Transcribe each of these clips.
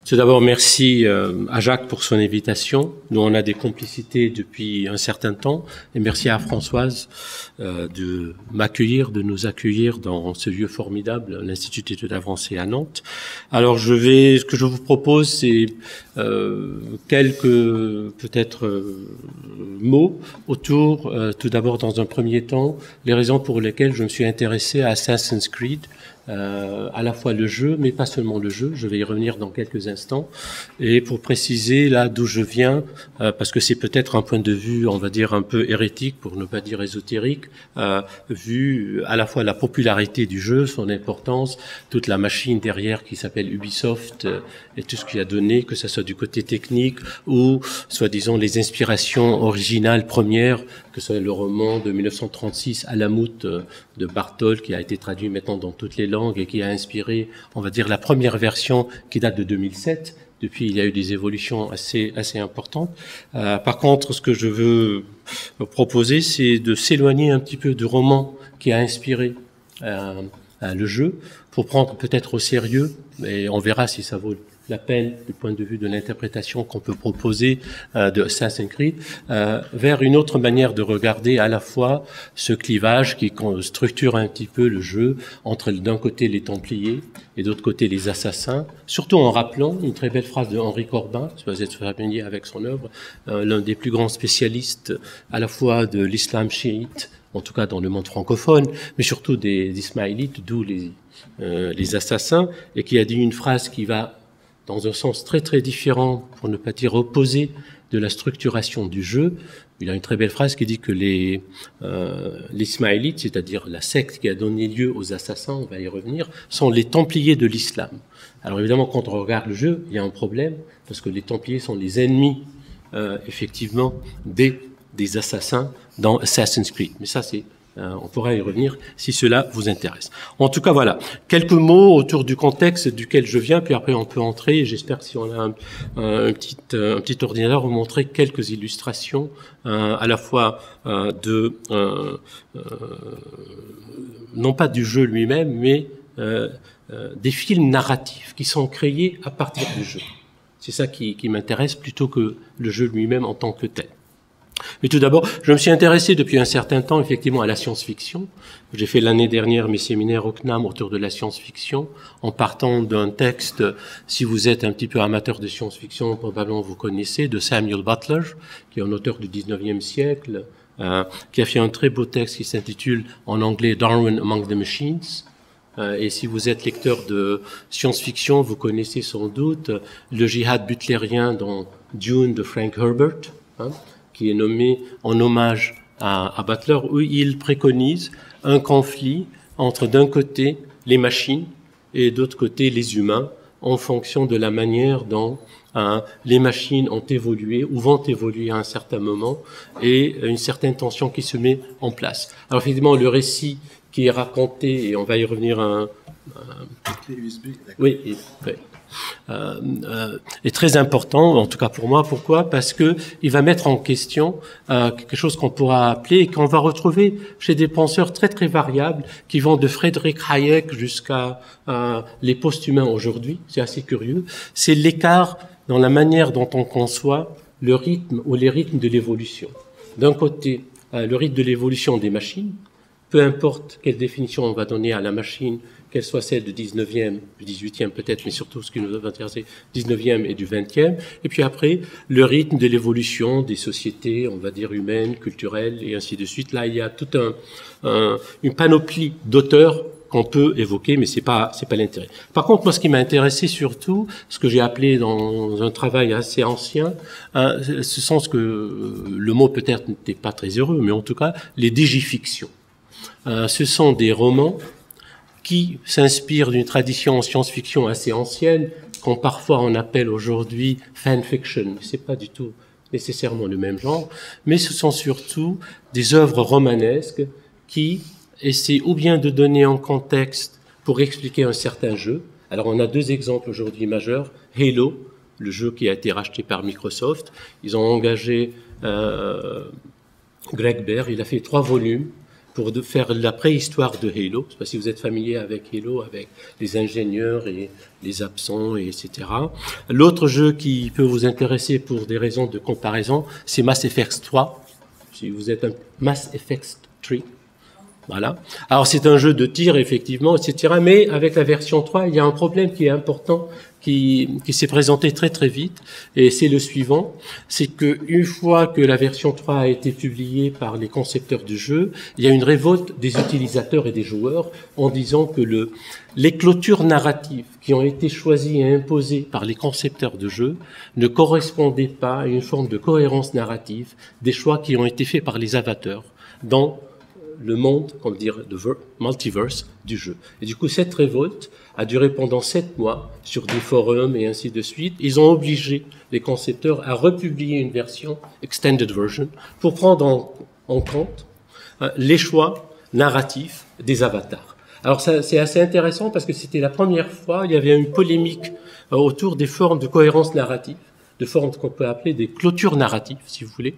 Tout d'abord, merci à Jacques pour son invitation. Nous, on a des complicités depuis un certain temps. Et merci à Françoise de m'accueillir, de nous accueillir dans ce lieu formidable, l'Institut d'études avancées à Nantes. Alors, ce que je vous propose, c'est quelques peut-être mots autour, tout d'abord, dans un premier temps, les raisons pour lesquelles je me suis intéressé à Assassin's Creed. À la fois le jeu, mais pas seulement le jeu. Je vais y revenir dans quelques instants. Et pour préciser là d'où je viens, parce que c'est peut-être un point de vue, on va dire, un peu hérétique, pour ne pas dire ésotérique, vu à la fois la popularité du jeu, son importance, toute la machine derrière qui s'appelle Ubisoft, et tout ce qu'il a donné, que ce soit du côté technique ou, soi-disant, les inspirations originales premières, que ce soit le roman de 1936, Alamut, de Bartol, qui a été traduit maintenant dans toutes les langues et qui a inspiré, on va dire, la première version qui date de 2007. Depuis, il y a eu des évolutions assez importantes. Par contre, ce que je veux proposer, c'est de s'éloigner un petit peu du roman qui a inspiré le jeu, pour prendre peut-être au sérieux, et on verra si ça vaut la peine du point de vue de l'interprétation qu'on peut proposer de Assassin's Creed, vers une autre manière de regarder à la fois ce clivage qui structure un petit peu le jeu entre d'un côté les Templiers et d'autre côté les assassins, surtout en rappelant une très belle phrase de Henri Corbin, si vous êtes familier avec son œuvre, l'un des plus grands spécialistes à la fois de l'islam chiite, en tout cas dans le monde francophone, mais surtout des Ismaélites, d'où les assassins, et qui a dit une phrase qui va dans un sens très très différent, pour ne pas dire opposé, de la structuration du jeu. Il a une très belle phrase qui dit que les Ismaélites, c'est-à-dire la secte qui a donné lieu aux assassins, on va y revenir, sont les Templiers de l'islam. Alors évidemment, quand on regarde le jeu, il y a un problème, parce que les Templiers sont les ennemis, effectivement, des assassins dans Assassin's Creed. Mais ça, on pourra y revenir si cela vous intéresse. En tout cas, voilà. Quelques mots autour du contexte duquel je viens, puis après on peut entrer, et j'espère que si on a un petit ordinateur, vous montrer quelques illustrations, à la fois non pas du jeu lui-même, mais des films narratifs qui sont créés à partir du jeu. C'est ça qui m'intéresse plutôt que le jeu lui-même en tant que tel. Mais tout d'abord, je me suis intéressé depuis un certain temps effectivement à la science-fiction. J'ai fait l'année dernière mes séminaires au CNAM autour de la science-fiction, en partant d'un texte, si vous êtes un petit peu amateur de science-fiction, probablement vous connaissez, de Samuel Butler, qui est un auteur du 19e siècle, qui a fait un très beau texte qui s'intitule en anglais Darwin Among the Machines. Et si vous êtes lecteur de science-fiction, vous connaissez sans doute le jihad butlérien dans Dune de Frank Herbert, qui est nommé en hommage à Butler, où il préconise un conflit entre d'un côté les machines et d'autre côté les humains, en fonction de la manière dont les machines ont évolué ou vont évoluer à un certain moment, et une certaine tension qui se met en place. Alors effectivement, le récit qui est raconté, et on va y revenir clé USB, oui, est très important, en tout cas pour moi. Pourquoi? Parce que il va mettre en question quelque chose qu'on pourra appeler et qu'on va retrouver chez des penseurs très très variables, qui vont de Friedrich Hayek jusqu'à les post-humains aujourd'hui. C'est assez curieux. C'est l'écart dans la manière dont on conçoit le rythme ou les rythmes de l'évolution. D'un côté, le rythme de l'évolution des machines, peu importe quelle définition on va donner à la machine, qu'elle soit celle du 19e, du 18e peut-être, mais surtout ce qui nous va intéresser, 19e et du 20e. Et puis après, le rythme de l'évolution des sociétés, on va dire humaines, culturelles, et ainsi de suite. Là, il y a toute une panoplie d'auteurs qu'on peut évoquer, mais c'est pas l'intérêt. Par contre, moi, ce qui m'a intéressé surtout, ce que j'ai appelé dans un travail assez ancien, ce sont ce que le mot peut-être n'était pas très heureux, mais en tout cas, les digifictions. Ce sont des romans qui s'inspirent d'une tradition en science-fiction assez ancienne, qu'on parfois on appelle aujourd'hui fanfiction. C'est pas du tout nécessairement le même genre, mais ce sont surtout des œuvres romanesques qui essaient ou bien de donner un contexte pour expliquer un certain jeu. Alors on a deux exemples aujourd'hui majeurs. Halo, le jeu qui a été racheté par Microsoft. Ils ont engagé Greg Bear, il a fait 3 volumes pour faire la préhistoire de Halo. Je sais pas si vous êtes familier avec Halo, avec les ingénieurs et les absents, et etc. L'autre jeu qui peut vous intéresser pour des raisons de comparaison, c'est Mass Effect 3. Si vous êtes un Mass Effect 3. Voilà. Alors c'est un jeu de tir, effectivement, etc. Mais avec la version 3, il y a un problème qui est important, qui s'est présenté très très vite, et c'est le suivant, c'est que une fois que la version 3 a été publiée par les concepteurs du jeu, il y a une révolte des utilisateurs et des joueurs en disant que les clôtures narratives qui ont été choisies et imposées par les concepteurs de jeu ne correspondaient pas à une forme de cohérence narrative des choix qui ont été faits par les avatars dans le monde, comme dire, le multiverse du jeu. Et du coup, cette révolte a duré pendant 7 mois sur des forums et ainsi de suite. Ils ont obligé les concepteurs à republier une version, extended version, pour prendre en compte les choix narratifs des avatars. Alors, c'est assez intéressant parce que c'était la première fois, il y avait une polémique autour des formes de cohérence narrative, de formes qu'on peut appeler des clôtures narratives, si vous voulez.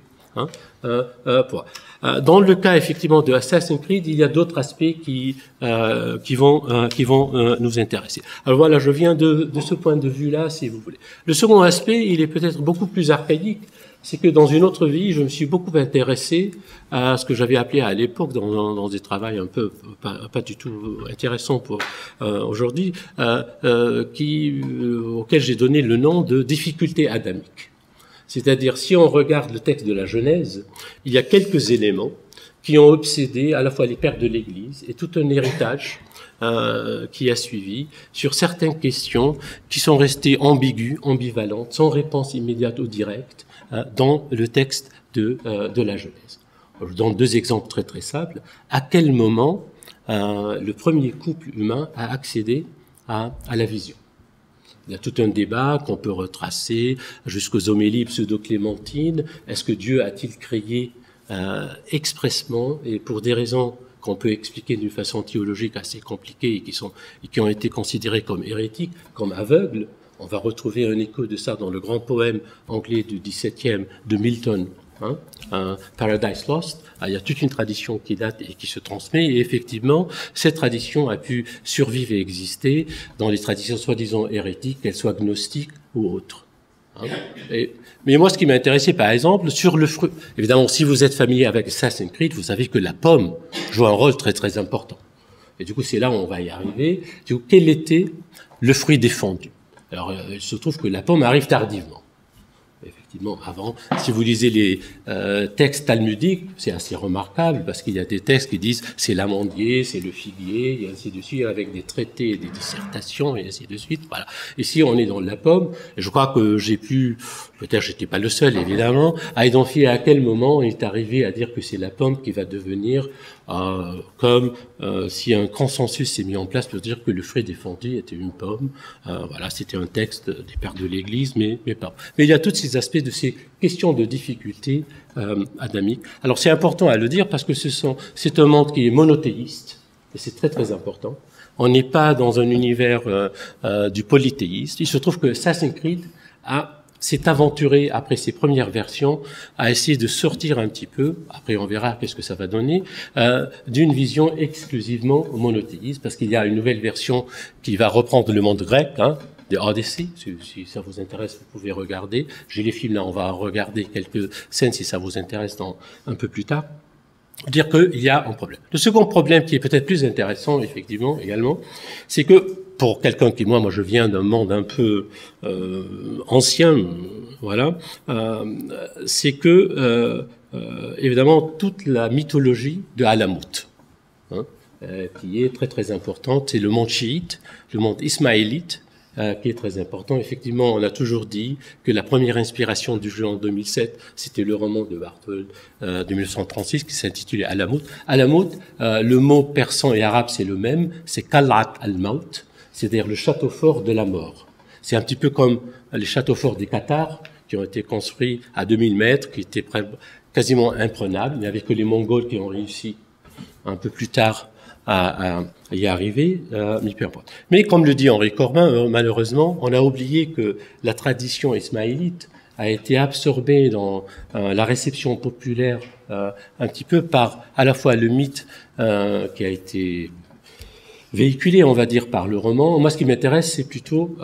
Dans le cas effectivement de Assassin's Creed, il y a d'autres aspects qui vont nous intéresser. Alors voilà, je viens de ce point de vue-là, si vous voulez. Le second aspect, il est peut-être beaucoup plus archaïque, c'est que dans une autre vie, je me suis beaucoup intéressé à ce que j'avais appelé à l'époque, dans des travaux un peu pas du tout intéressants pour aujourd'hui, auquel j'ai donné le nom de difficulté adamique. C'est-à-dire, si on regarde le texte de la Genèse, il y a quelques éléments qui ont obsédé à la fois les pères de l'Église et tout un héritage qui a suivi sur certaines questions qui sont restées ambiguës, ambivalentes, sans réponse immédiate ou directe dans le texte de la Genèse. Je donne 2 exemples très très simples. À quel moment le premier couple humain a accédé à la vision? Il y a tout un débat qu'on peut retracer jusqu'aux homélies pseudo-clémentines. Est-ce que Dieu a-t-il créé expressement, et pour des raisons qu'on peut expliquer d'une façon théologique assez compliquée et qui ont été considérées comme hérétiques, comme aveugles? On va retrouver un écho de ça dans le grand poème anglais du XVIIe de Milton, Paradise Lost. Il y a toute une tradition qui date et qui se transmet, et effectivement, cette tradition a pu survivre et exister dans les traditions soi-disant hérétiques, qu'elles soient gnostiques ou autres. Mais moi, ce qui m'a intéressé, par exemple, sur le fruit. Évidemment, si vous êtes familier avec Assassin's Creed, vous savez que la pomme joue un rôle très très important. Et du coup, c'est là où on va y arriver. Du coup, quel était le fruit défendu? Alors, il se trouve que la pomme arrive tardivement. Effectivement, avant, si vous lisez les textes talmudiques, c'est assez remarquable parce qu'il y a des textes qui disent c'est l'amandier, c'est le figuier, et ainsi de suite, avec des traités et des dissertations, et ainsi de suite. Voilà. Ici, on est dans la pomme, et je crois que j'ai pu, peut-être j'étais pas le seul, évidemment, à identifier à quel moment il est arrivé à dire que c'est la pomme qui va devenir comme si un consensus s'est mis en place pour dire que le fruit défendu était une pomme. Voilà, c'était un texte des pères de l'Église, mais pas. Mais il y a tous ces aspects de ces questions de difficultés adamiques. Alors c'est important à le dire parce que c'est un monde qui est monothéiste, et c'est très très important. On n'est pas dans un univers du polythéiste. Il se trouve que Assassin's Creed s'est aventuré, après ses premières versions, à essayer de sortir un petit peu, après on verra qu'est-ce que ça va donner, d'une vision exclusivement monothéiste, parce qu'il y a une nouvelle version qui va reprendre le monde grec, de Odyssey. Si ça vous intéresse, vous pouvez regarder. J'ai les films là, on va regarder quelques scènes si ça vous intéresse un peu plus tard. Dire qu'il y a un problème. Le second problème qui est peut-être plus intéressant, effectivement, également, c'est que pour quelqu'un qui, moi je viens d'un monde un peu ancien, voilà, c'est que évidemment toute la mythologie de Alamut, qui est très très importante, c'est le monde chiite, le monde ismaélite, qui est très important. Effectivement, on a toujours dit que la première inspiration du jeu en 2007, c'était le roman de Barthold de 1936 qui s'intitulait Alamut. Alamut, le mot persan et arabe c'est le même, c'est Qal'at al-Maut, c'est-à-dire le château fort de la mort. C'est un petit peu comme les châteaux forts des Cathares qui ont été construits à 2000 mètres, qui étaient quasiment imprenables. Il n'y avait que les Mongols qui ont réussi un peu plus tard à y arriver, mais comme le dit Henri Corbin, malheureusement, on a oublié que la tradition ismaélite a été absorbé dans la réception populaire un petit peu par à la fois le mythe qui a été véhiculé, on va dire, par le roman. Moi, ce qui m'intéresse, c'est plutôt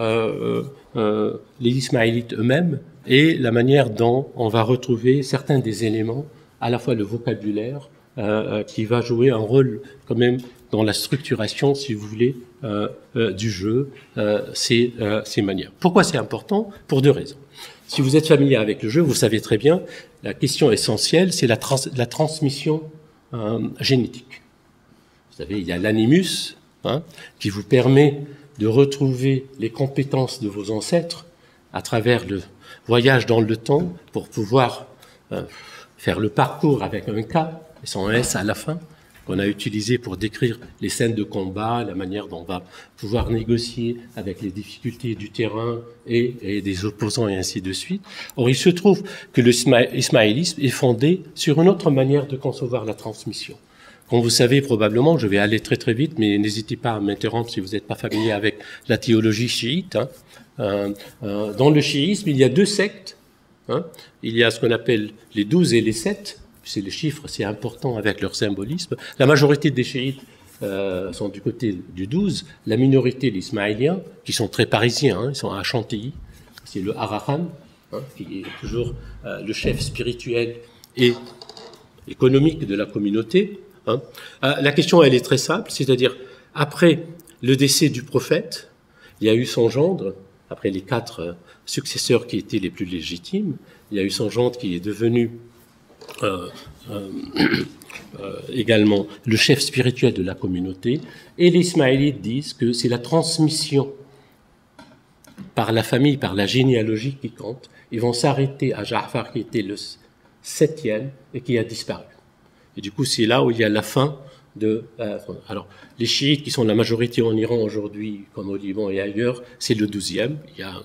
les Ismaélites eux-mêmes et la manière dont on va retrouver certains des éléments, à la fois le vocabulaire, qui va jouer un rôle quand même dans la structuration, si vous voulez, du jeu, ces manières. Pourquoi c'est important? Pour deux raisons. Si vous êtes familier avec le jeu, vous savez très bien, la question essentielle, c'est la transmission génétique. Vous savez, il y a l'animus, qui vous permet de retrouver les compétences de vos ancêtres à travers le voyage dans le temps pour pouvoir faire le parcours avec un K et son S à la fin, qu'on a utilisé pour décrire les scènes de combat, la manière dont on va pouvoir négocier avec les difficultés du terrain et des opposants et ainsi de suite. Or, il se trouve que le ismaélisme est fondé sur une autre manière de concevoir la transmission. Comme vous savez probablement, je vais aller très très vite, mais n'hésitez pas à m'interrompre si vous n'êtes pas familier avec la théologie chiite. Dans le chiisme, il y a deux sectes. Il y a ce qu'on appelle les 12 et les 7. C'est les chiffres, c'est important avec leur symbolisme. La majorité des chiites sont du côté du 12. La minorité, les ismaéliens, qui sont très parisiens, ils sont à Chantilly. C'est le Arahan, qui est toujours le chef spirituel et économique de la communauté. La question, elle est très simple, c'est-à-dire, après le décès du prophète, il y a eu son gendre, après les 4 successeurs qui étaient les plus légitimes, il y a eu son gendre qui est devenu également le chef spirituel de la communauté, et les Ismaélites disent que c'est la transmission par la famille, par la généalogie qui compte. Ils vont s'arrêter à Ja'far qui était le 7e et qui a disparu. Et du coup, c'est là où il y a la fin de... alors, les chiites qui sont la majorité en Iran aujourd'hui, comme au Liban et ailleurs, c'est le 12e. Il y a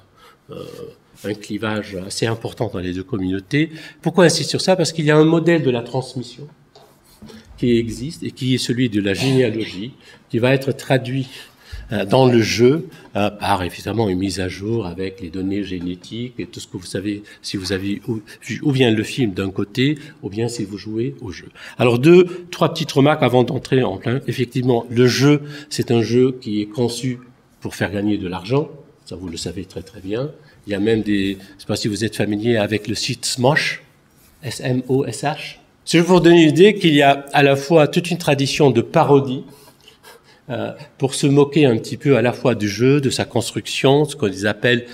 un clivage assez important dans les deux communautés. Pourquoi insister sur ça? Parce qu'il y a un modèle de la transmission qui existe et qui est celui de la généalogie, qui va être traduit dans le jeu par évidemment une mise à jour avec les données génétiques et tout ce que vous savez si vous avez vu ou bien le film d'un côté ou bien si vous jouez au jeu. Alors 3 petites remarques avant d'entrer en plein. Effectivement, le jeu, c'est un jeu qui est conçu pour faire gagner de l'argent. Ça, vous le savez très très bien. Il y a même je ne sais pas si vous êtes familier avec le site Smosh, S-M-O-S-H. C'est juste pour vous donner une idée qu'il y a à la fois toute une tradition de parodie pour se moquer un petit peu à la fois du jeu, de sa construction, ce qu'ils appellent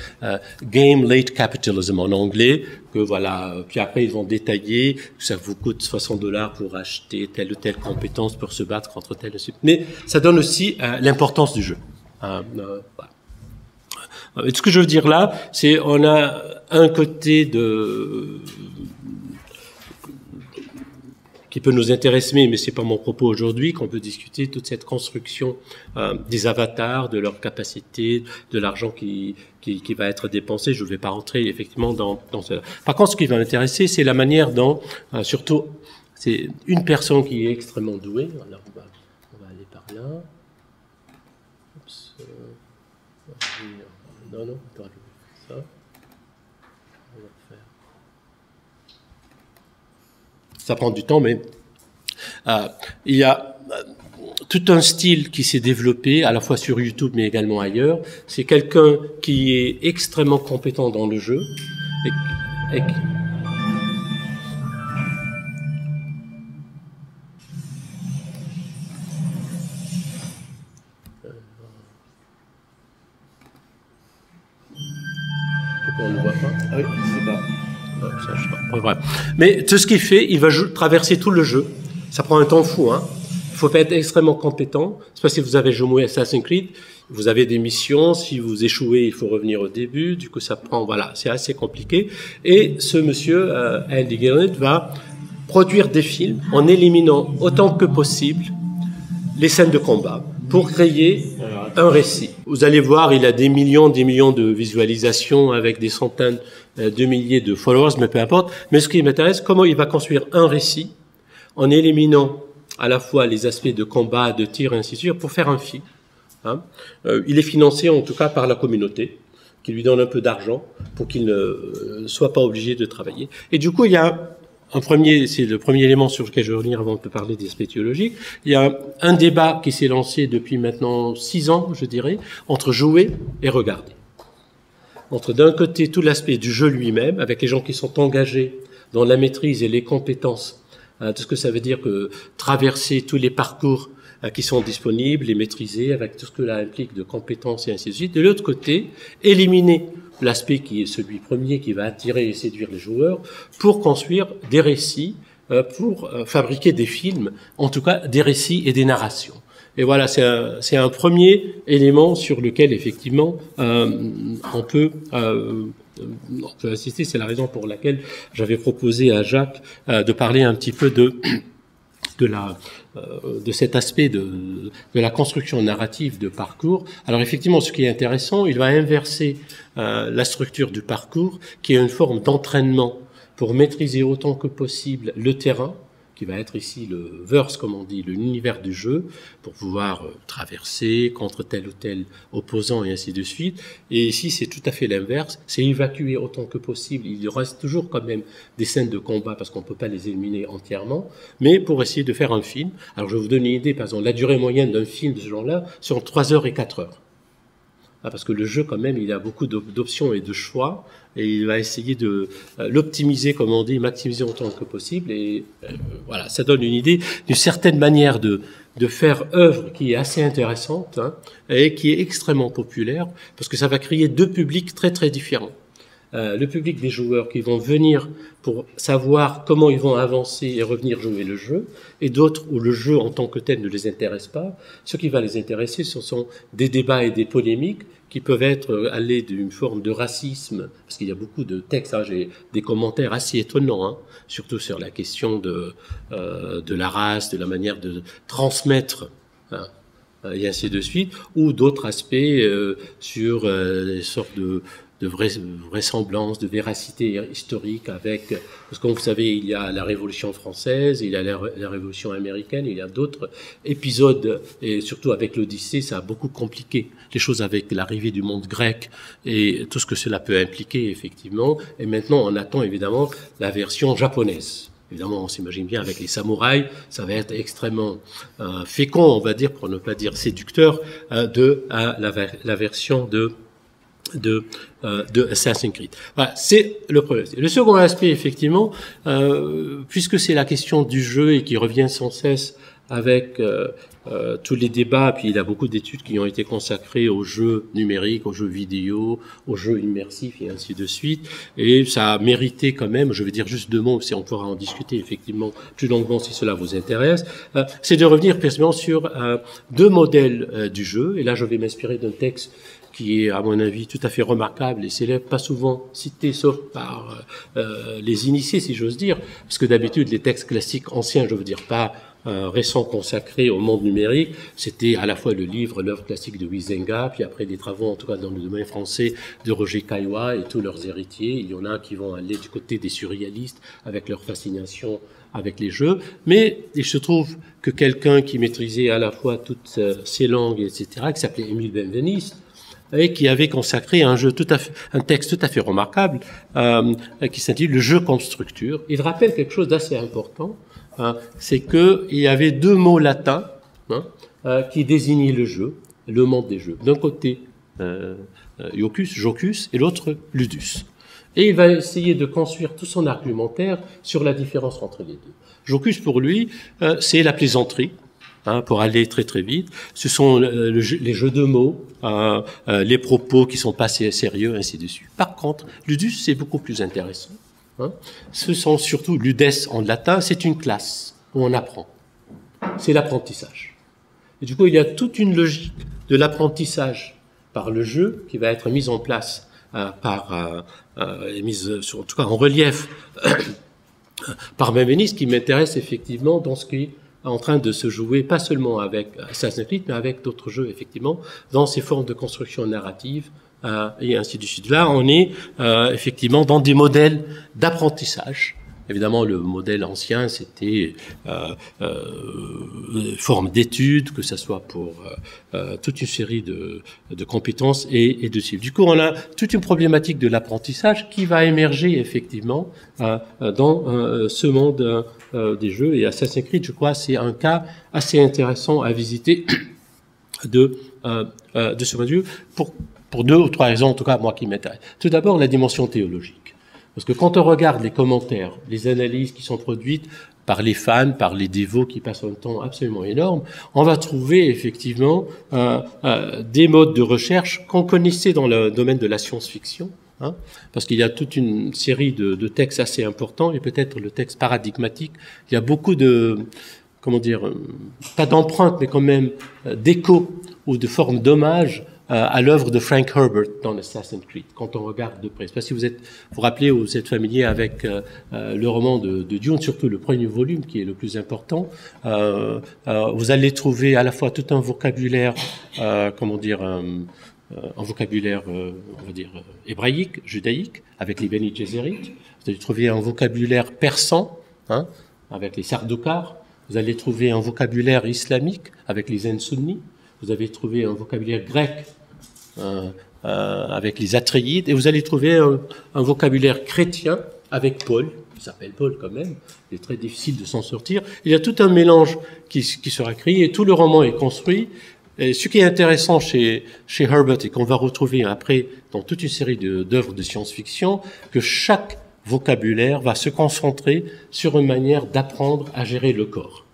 game late capitalism en anglais, que voilà, puis après ils vont détailler que ça vous coûte $60 pour acheter telle ou telle compétence pour se battre contre telle. Mais ça donne aussi l'importance du jeu. Voilà. Ce que je veux dire là, c'est on a un côté qui peut nous intéresser, mais c'est pas mon propos aujourd'hui, qu'on peut discuter toute cette construction des avatars, de leurs capacités, de l'argent qui va être dépensé. Je ne vais pas rentrer effectivement dans cela. Par contre, ce qui va m'intéresser, c'est la manière dont, surtout, c'est une personne qui est extrêmement douée. Alors, on va aller par là. Oups, non, attends, ça. On va faire. Ça prend du temps, mais il y a tout un style qui s'est développé, à la fois sur YouTube, mais également ailleurs. C'est quelqu'un qui est extrêmement compétent dans le jeu. Pourquoi on ne le voit pas? Ah oui, c'est pas... Ça, je sais pas. Bref. Mais tout ce qu'il fait, il va traverser tout le jeu. Ça prend un temps fou, hein. Il faut pas être extrêmement compétent. C'est pas si vous avez joué Assassin's Creed, vous avez des missions. Si vous échouez, il faut revenir au début. Du coup, ça prend, voilà, c'est assez compliqué. Et ce monsieur, Andy Gill, va produire des films en éliminant autant que possible les scènes de combat pour créer un récit. Vous allez voir, il a des millions de visualisations avec des centaines de milliers de followers, mais peu importe. Mais ce qui m'intéresse, comment il va construire un récit en éliminant à la fois les aspects de combat, de tir, et ainsi de suite, pour faire un film. Il est financé en tout cas par la communauté, qui lui donne un peu d'argent pour qu'il ne soit pas obligé de travailler. Et du coup, il y a c'est le premier élément sur lequel je vais revenir avant de parler des aspects théologiques. Il y a un débat qui s'est lancé depuis maintenant 6 ans, je dirais, entre jouer et regarder. Entre d'un côté tout l'aspect du jeu lui-même, avec les gens qui sont engagés dans la maîtrise et les compétences, tout ce que ça veut dire que traverser tous les parcours qui sont disponibles, les maîtriser avec tout ce que cela implique de compétences et ainsi de suite. De l'autre côté, éliminer l'aspect qui est celui premier qui va attirer et séduire les joueurs pour construire des récits, pour fabriquer des films, en tout cas des récits et des narrations. Et voilà, c'est un premier élément sur lequel effectivement on peut insister. C'est la raison pour laquelle j'avais proposé à Jacques de parler un petit peu de cet aspect de la construction narrative de parcours. Alors effectivement, ce qui est intéressant, il va inverser la structure du parcours, qui est une forme d'entraînement pour maîtriser autant que possible le terrain, qui va être ici le verse, comme on dit, l'univers du jeu, pour pouvoir traverser contre tel ou tel opposant et ainsi de suite. Et ici, c'est tout à fait l'inverse, c'est évacuer autant que possible. Il reste toujours quand même des scènes de combat, parce qu'on ne peut pas les éliminer entièrement, mais pour essayer de faire un film. Alors, je vais vous donner une idée, par exemple, la durée moyenne d'un film de ce genre-là, c'est entre 3 heures et 4 heures. Parce que le jeu, quand même, il a beaucoup d'options et de choix, et il va essayer de l'optimiser, comme on dit, maximiser autant que possible, et voilà, ça donne une idée d'une certaine manière de faire œuvre qui est assez intéressante, hein, et qui est extrêmement populaire, parce que ça va créer 2 publics très très différents. Le public des joueurs qui vont venir pour savoir comment ils vont avancer et revenir jouer le jeu, et d'autres où le jeu en tant que tel ne les intéresse pas. Ce qui va les intéresser, ce sont des débats et des polémiques qui peuvent aller d'une forme de racisme, parce qu'il y a beaucoup de textes, hein, j'ai des commentaires assez étonnants, hein, surtout sur la question de la race, de la manière de transmettre, hein, et ainsi de suite, ou d'autres aspects sur des sortes de vraisemblance, de véracité historique avec, parce que vous savez, il y a la Révolution française, il y a la Révolution américaine, il y a d'autres épisodes, et surtout avec l'Odyssée, ça a beaucoup compliqué les choses avec l'arrivée du monde grec et tout ce que cela peut impliquer, effectivement. Et maintenant, on attend évidemment la version japonaise. Évidemment, on s'imagine bien avec les samouraïs, ça va être extrêmement fécond, on va dire, pour ne pas dire séducteur, la version de Assassin's Creed. Voilà, c'est le premier aspect. Le second aspect, effectivement, puisque c'est la question du jeu et qui revient sans cesse avec tous les débats, puis il y a beaucoup d'études qui ont été consacrées aux jeux numériques, aux jeux vidéo, aux jeux immersifs et ainsi de suite, et ça a mérité quand même, je vais dire juste 2 mots, si on pourra en discuter effectivement plus longuement si cela vous intéresse, c'est de revenir précisément sur 2 modèles du jeu, et là je vais m'inspirer d'un texte qui est, à mon avis, tout à fait remarquable et célèbre, pas souvent cité, sauf par les initiés, si j'ose dire, parce que d'habitude, les textes classiques anciens, je veux dire pas récents consacrés au monde numérique, c'était à la fois le livre, l'œuvre classique de Huizenga, puis après des travaux, en tout cas dans le domaine français, de Roger Caillois et tous leurs héritiers. Il y en a qui vont aller du côté des surréalistes avec leur fascination avec les jeux, mais il se trouve que quelqu'un qui maîtrisait à la fois toutes ces langues, etc., qui s'appelait Émile Benveniste, et qui avait consacré un texte tout à fait remarquable qui s'intitule Le jeu comme structure. Il rappelle quelque chose d'assez important, c'est que il y avait 2 mots latins qui désignaient le jeu, le monde des jeux. D'un côté, jocus, et l'autre, ludus. Et il va essayer de construire tout son argumentaire sur la différence entre les deux. Jocus, pour lui, c'est la plaisanterie, pour aller très très vite. Ce sont les jeux de mots, les propos qui sont pas sérieux, ainsi de suite. Par contre, ludus, c'est beaucoup plus intéressant. Ce sont surtout ludes en latin, c'est une classe où on apprend. C'est l'apprentissage. Et du coup, il y a toute une logique de l'apprentissage par le jeu qui va être mise en place mise en tout cas en relief par Benveniste, qui m'intéresse effectivement dans ce qui est en train de se jouer, pas seulement avec Assassin's Creed, mais avec d'autres jeux, effectivement, dans ces formes de construction narrative, et ainsi de suite. Là, on est effectivement dans des modèles d'apprentissage Évidemment, le modèle ancien, c'était forme d'études, que ce soit pour toute une série de compétences et de cibles. Du coup, on a toute une problématique de l'apprentissage qui va émerger effectivement dans ce monde des jeux. Et Assassin's Creed, je crois, c'est un cas assez intéressant à visiter de ce point de vue pour 2 ou 3 raisons, en tout cas moi qui m'intéresse. Tout d'abord, la dimension théologique. Parce que quand on regarde les commentaires, les analyses qui sont produites par les fans, par les dévots qui passent un temps absolument énorme, on va trouver effectivement des modes de recherche qu'on connaissait dans le domaine de la science-fiction, hein, parce qu'il y a toute une série de textes assez importants, et peut-être le texte paradigmatique. Il y a beaucoup de, comment dire, pas d'empreintes, mais quand même d'échos ou de formes d'hommage à l'œuvre de Frank Herbert dans Assassin's Creed, quand on regarde de près. Je ne sais pas si vous rappelez ou vous êtes familier avec le roman de Dune, surtout le premier volume qui est le plus important. Vous allez trouver à la fois tout un vocabulaire, comment dire, un vocabulaire, on va dire, hébraïque, judaïque, avec les Beni Gesserit. Vous allez trouver un vocabulaire persan, hein, avec les Sardaukar. Vous allez trouver un vocabulaire islamique avec les Zen sunnis. Vous allez trouver un vocabulaire grec avec les Atréides, et vous allez trouver un vocabulaire chrétien avec Paul, qui s'appelle Paul quand même. Il est très difficile de s'en sortir. Il y a tout un mélange qui sera créé, et tout le roman est construit. Et ce qui est intéressant chez Herbert, et qu'on va retrouver après dans toute une série d'œuvres de science-fiction, que chaque vocabulaire va se concentrer sur une manière d'apprendre à gérer le corps.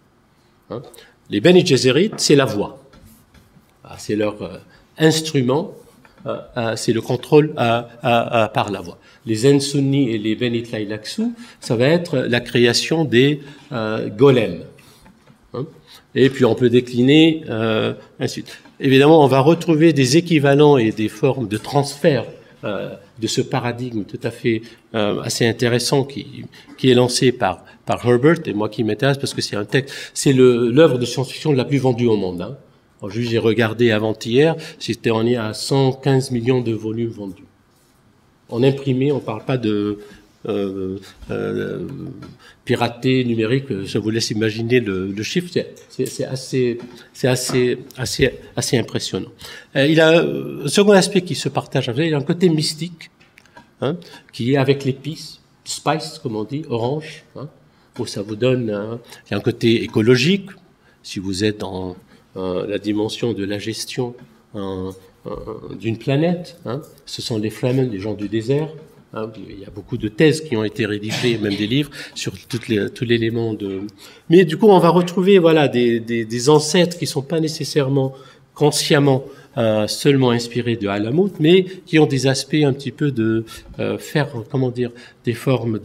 Hein? Les Beni Gesserit, c'est la voix. C'est leur instrument, c'est le contrôle par la voie. Les Zen sunnis et les Beni Tlailaksu, ça va être la création des golems. Hein, et puis on peut décliner ainsi de suite. Évidemment, on va retrouver des équivalents et des formes de transfert de ce paradigme tout à fait assez intéressant qui est lancé par Herbert, et moi qui m'intéresse parce que c'est un texte, c'est l'œuvre de science-fiction la plus vendue au monde. Hein. J'ai regardé avant-hier, on est à 115 millions de volumes vendus. En imprimé, on ne parle pas de piraté numérique, je vous laisse imaginer le chiffre, c'est assez impressionnant. Il a un second aspect qui se partage avec, il y a un côté mystique, hein, qui est avec l'épice, spice, comme on dit, orange, hein, où ça vous donne, il y a un côté écologique, si vous êtes dans la dimension de la gestion d'une planète. Hein. Ce sont les Fremen, les gens du désert. Hein. Il y a beaucoup de thèses qui ont été rédigées, même des livres, sur tout l'élément de... Mais du coup, on va retrouver voilà, des ancêtres qui ne sont pas nécessairement consciemment seulement inspirés de Alamut, mais qui ont des aspects un petit peu de faire, comment dire, des formes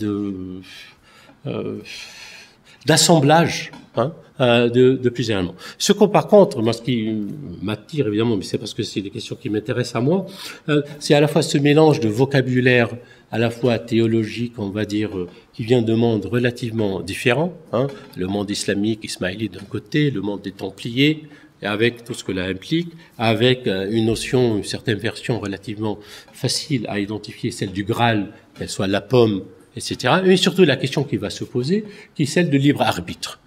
d'assemblage, hein, de plusieurs éléments. Par contre, moi, ce qui m'attire, évidemment, mais c'est parce que c'est des questions qui m'intéressent à moi, c'est à la fois ce mélange de vocabulaire, à la fois théologique, on va dire, qui vient de mondes relativement différents, hein, le monde islamique, ismaélite d'un côté, le monde des Templiers, et avec tout ce que cela implique, avec une notion, une certaine version relativement facile à identifier, celle du Graal, qu'elle soit la pomme, etc. Et surtout la question qui va se poser, qui est celle de libre arbitre.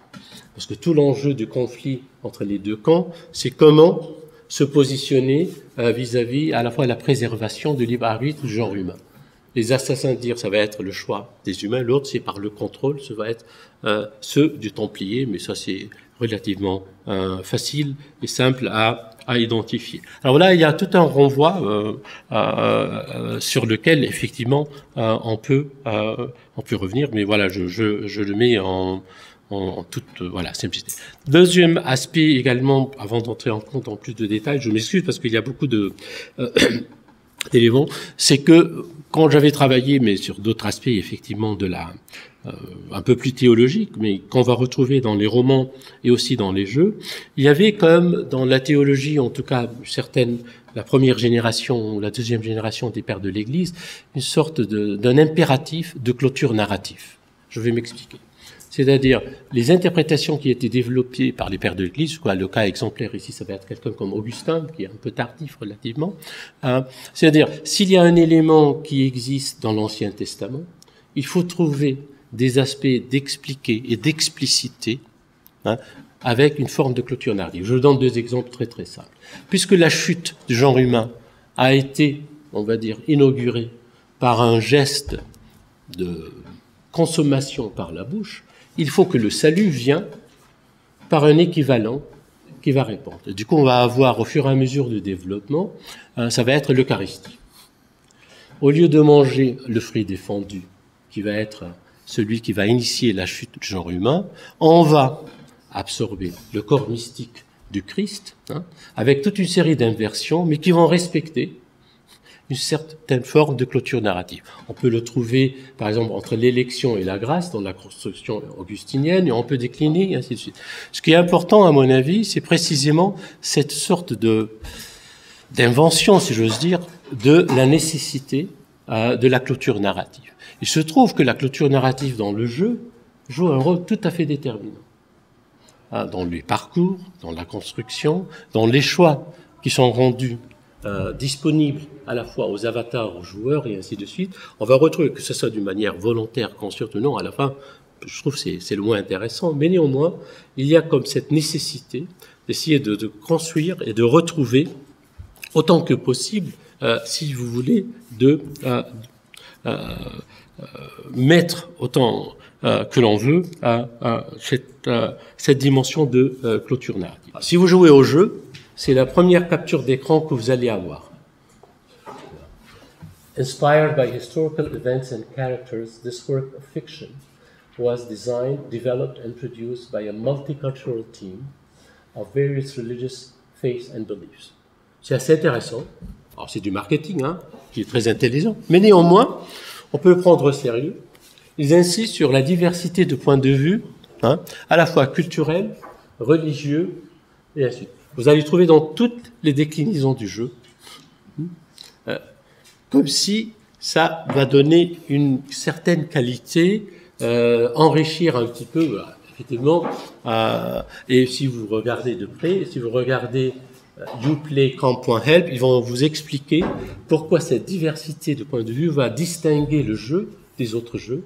Parce que tout l'enjeu du conflit entre les deux camps, c'est comment se positionner vis-à-vis à la fois la préservation du libre arbitre du genre humain. Les assassins dirent ça va être le choix des humains, l'autre c'est par le contrôle, ça va être ceux du Templier, mais ça c'est relativement facile et simple à identifier. Alors là, il y a tout un renvoi sur lequel effectivement on peut revenir, mais voilà, je le mets en toute voilà simplicité. Deuxième aspect également, avant d'entrer en compte en plus de détails, je m'excuse parce qu'il y a beaucoup d'éléments, c'est que quand j'avais travaillé, mais sur d'autres aspects effectivement de la un peu plus théologique, mais qu'on va retrouver dans les romans et aussi dans les jeux, il y avait comme dans la théologie, en tout cas la première génération ou la deuxième génération des pères de l'Église, une sorte d'un impératif de clôture narratif. Je vais m'expliquer. C'est-à-dire les interprétations qui étaient développées par les pères de l'Église, le cas exemplaire ici, ça va être quelqu'un comme Augustin, qui est un peu tardif relativement. C'est-à-dire, s'il y a un élément qui existe dans l'Ancien Testament, il faut trouver des aspects d'expliquer et d'expliciter, hein, avec une forme de clôture narrative. Je donne deux exemples très très simples. Puisque la chute du genre humain a été, on va dire, inaugurée par un geste de consommation par la bouche, il faut que le salut vienne par un équivalent qui va répondre. Du coup, on va avoir, au fur et à mesure du développement, ça va être l'Eucharistie. Au lieu de manger le fruit défendu, qui va être celui qui va initier la chute du genre humain, on va absorber le corps mystique du Christ, hein, avec toute une série d'inversions, mais qui vont respecter une certaine forme de clôture narrative. On peut le trouver, par exemple, entre l'élection et la grâce, dans la construction augustinienne, et on peut décliner, et ainsi de suite. Ce qui est important, à mon avis, c'est précisément cette sorte d'invention, si j'ose dire, de la nécessité de la clôture narrative. Il se trouve que la clôture narrative dans le jeu joue un rôle tout à fait déterminant. Dans les parcours, dans la construction, dans les choix qui sont rendus disponibles à la fois aux avatars, aux joueurs et ainsi de suite. On va retrouver, que ce soit d'une manière volontaire, consciente ou non, à la fin, je trouve que c'est le moins intéressant, mais néanmoins, il y a comme cette nécessité d'essayer de construire et de retrouver autant que possible, si vous voulez, de mettre autant que l'on veut cette dimension de clôture narrative. Si vous jouez au jeu, c'est la première capture d'écran que vous allez avoir. Inspired by historical events and characters, this work of fiction was designed, developed and produced by a multicultural team of various religious faiths and beliefs. C'est assez intéressant. Alors c'est du marketing, hein, qui est très intelligent, mais néanmoins, on peut le prendre au sérieux. Ils insistent sur la diversité de points de vue, hein, à la fois culturels, religieux et ainsi de suite. Vous allez trouver dans toutes les déclinaisons du jeu, comme si ça va donner une certaine qualité, enrichir un petit peu, voilà, effectivement. Et si vous regardez de près, si vous regardez youplaycamp.help, ils vont vous expliquer pourquoi cette diversité de points de vue va distinguer le jeu des autres jeux,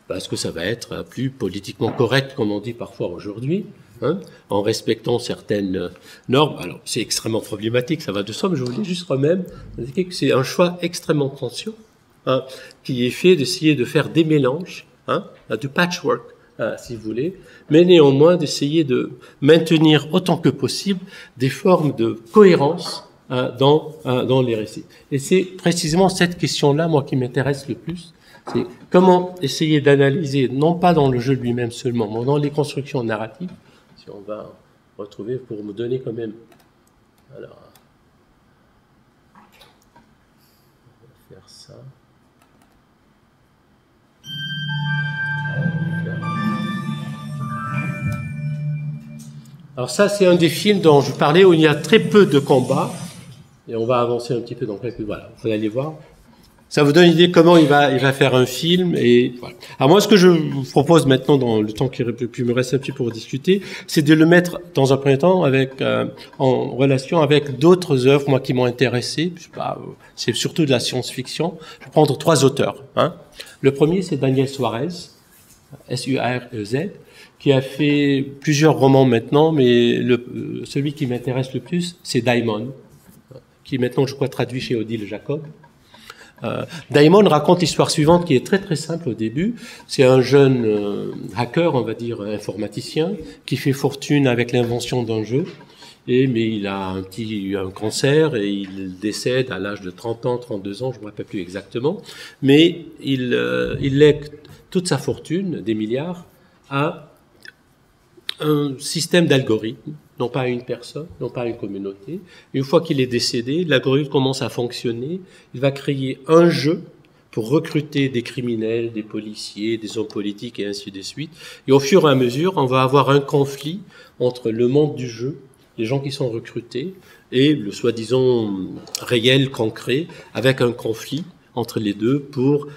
parce que ça va être plus politiquement correct, comme on dit parfois aujourd'hui, hein, en respectant certaines normes. Alors, c'est extrêmement problématique, ça va de soi, mais je voulais juste quand même indiquer que c'est un choix extrêmement conscient, hein, qui est fait d'essayer de faire des mélanges, hein, du patchwork, si vous voulez, mais néanmoins d'essayer de maintenir autant que possible des formes de cohérence dans les récits. Et c'est précisément cette question-là, moi, qui m'intéresse le plus. C'est comment essayer d'analyser, non pas dans le jeu lui-même seulement, mais dans les constructions narratives, si on va retrouver, pour me donner quand même... Alors, on va faire ça. Alors ça, c'est un des films dont je parlais, où il y a très peu de combats, et on va avancer un petit peu dans quelques... Voilà, vous allez voir. Ça vous donne une idée comment il va faire un film, et voilà. Alors moi, ce que je vous propose maintenant, dans le temps qui me reste un petit peu pour discuter, c'est de le mettre dans un premier temps en relation avec d'autres œuvres, moi, qui m'ont intéressé. Je sais pas, c'est surtout de la science-fiction. Je vais prendre 3 auteurs, hein. Le premier, c'est Daniel Suarez, S-U-R-E-Z, qui a fait plusieurs romans maintenant, mais celui qui m'intéresse le plus, c'est Daimon, qui est maintenant, je crois, traduit chez Odile Jacob. Daimon raconte l'histoire suivante, qui est très très simple au début. C'est un jeune hacker, on va dire informaticien, qui fait fortune avec l'invention d'un jeu, mais il a un cancer et il décède à l'âge de 30 ans, 32 ans, je ne me rappelle plus exactement, mais il lègue toute sa fortune, des milliards, à un système d'algorithmes, non pas à une personne, non pas à une communauté. Une fois qu'il est décédé, l'algorithme commence à fonctionner. Il va créer un jeu pour recruter des criminels, des policiers, des hommes politiques et ainsi de suite. Et au fur et à mesure, on va avoir un conflit entre le monde du jeu, les gens qui sont recrutés, et le soi-disant réel, concret, avec un conflit entre les deux pour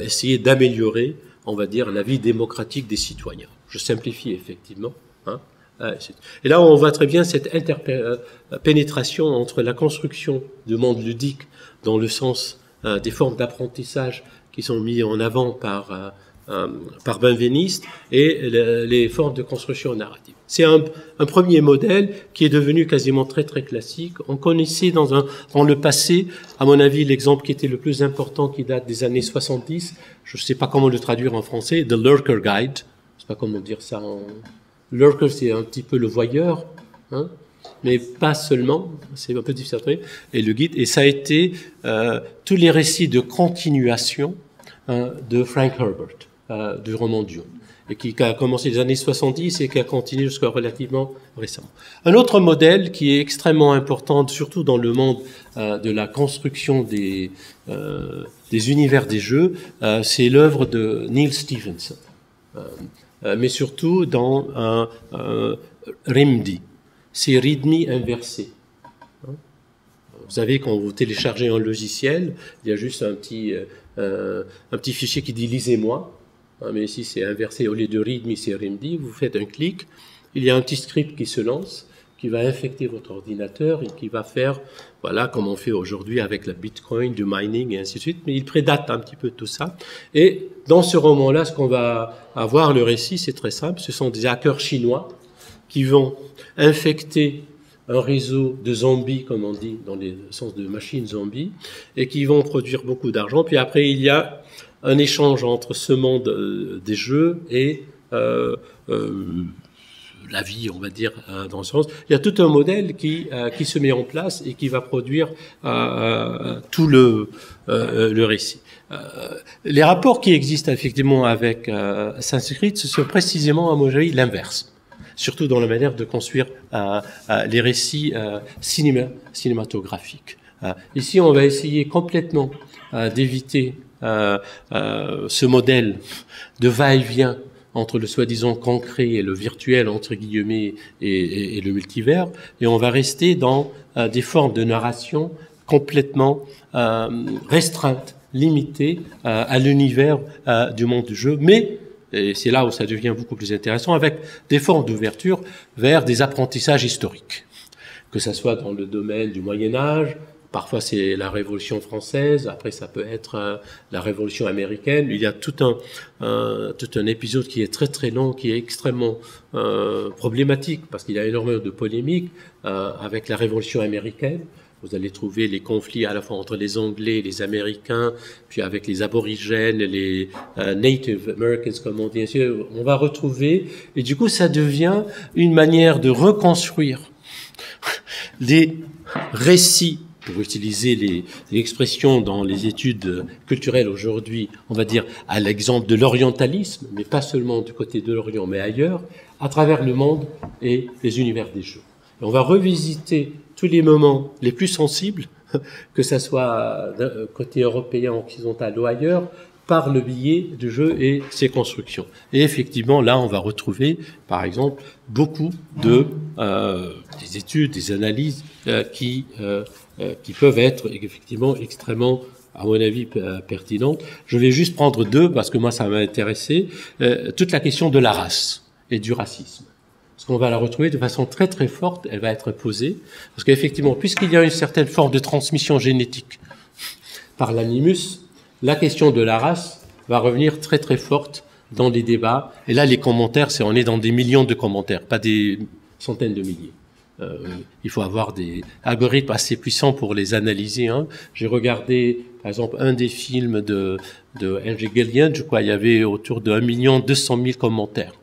essayer d'améliorer, on va dire, la vie démocratique des citoyens. Je simplifie effectivement, hein. Et là, on voit très bien cette pénétration entre la construction du monde ludique dans le sens des formes d'apprentissage qui sont mises en avant par par Benveniste et les formes de construction narrative. C'est un premier modèle qui est devenu quasiment très très classique. On connaissait dans le passé, à mon avis, l'exemple qui était le plus important qui date des années 70, je ne sais pas comment le traduire en français, The Lurker Guide. Je ne sais pas comment dire ça en... Lurker, c'est un petit peu le voyeur, hein, mais pas seulement, c'est un peu difficile. Et le guide, et ça a été tous les récits de continuation de Frank Herbert, du roman Dune, et qui a commencé les années 70 et qui a continué jusqu'à relativement récemment. Un autre modèle qui est extrêmement important, surtout dans le monde de la construction des univers des jeux, c'est l'œuvre de Neil Stephenson, mais surtout dans RIMDI. C'est README inversé. Vous savez, quand vous téléchargez un logiciel, il y a juste un petit fichier qui dit « lisez-moi ». Mais ici, c'est inversé. Au lieu de README, c'est RIMDI. Vous faites un clic. Il y a un petit script qui se lance, qui va infecter votre ordinateur et qui va faire, voilà, comme on fait aujourd'hui avec la Bitcoin, du mining et ainsi de suite. Mais il prédate un petit peu tout ça. Et dans ce roman-là, ce qu'on va avoir, le récit, c'est très simple. Ce sont des hackers chinois qui vont infecter un réseau de zombies, comme on dit, dans le sens de machines zombies, et qui vont produire beaucoup d'argent. Puis après, il y a un échange entre ce monde des jeux et la vie, on va dire, dans ce sens. Il y a tout un modèle qui se met en place et qui va produire tout le récit. Les rapports qui existent effectivement avec Sanskrit, ce sont précisément, à mon avis, l'inverse. Surtout dans la manière de construire les récits cinématographiques. Ici, on va essayer complètement d'éviter ce modèle de va-et-vient entre le soi-disant concret et le virtuel, entre guillemets, et le multivers, et on va rester dans des formes de narration complètement restreintes, limitées à l'univers du monde du jeu, mais et c'est là où ça devient beaucoup plus intéressant, avec des formes d'ouverture vers des apprentissages historiques. Que ça soit dans le domaine du Moyen-Âge, parfois c'est la Révolution française, après ça peut être la Révolution américaine. Il y a tout un épisode qui est très très long, qui est extrêmement problématique, parce qu'il y a énormément de polémiques avec la Révolution américaine. Vous allez trouver les conflits à la fois entre les Anglais et les Américains, puis avec les aborigènes, les Native Americans, comme on dit. On va retrouver, et du coup, ça devient une manière de reconstruire les récits, pour utiliser les expressions dans les études culturelles aujourd'hui, on va dire à l'exemple de l'orientalisme, mais pas seulement du côté de l'Orient, mais ailleurs, à travers le monde et les univers des jeux. Et on va revisiter tous les moments les plus sensibles, que ça soit côté européen, occidental ou ailleurs, par le biais du jeu et ses constructions. Et effectivement, là, on va retrouver, par exemple, beaucoup des études, des analyses qui peuvent être effectivement extrêmement, à mon avis, pertinentes. Je vais juste prendre deux, parce que moi, ça m'a intéressé. Toute la question de la race et du racisme. Parce qu'on va la retrouver de façon très très forte, elle va être posée, parce qu'effectivement, puisqu'il y a une certaine forme de transmission génétique par l'animus, la question de la race va revenir très très forte dans les débats. Et là, les commentaires, on est dans des millions de commentaires, pas des centaines de milliers. Il faut avoir des algorithmes assez puissants pour les analyser. Hein. J'ai regardé, par exemple, un des films de Henry Gillian, je crois, il y avait autour de 1 200 000 commentaires.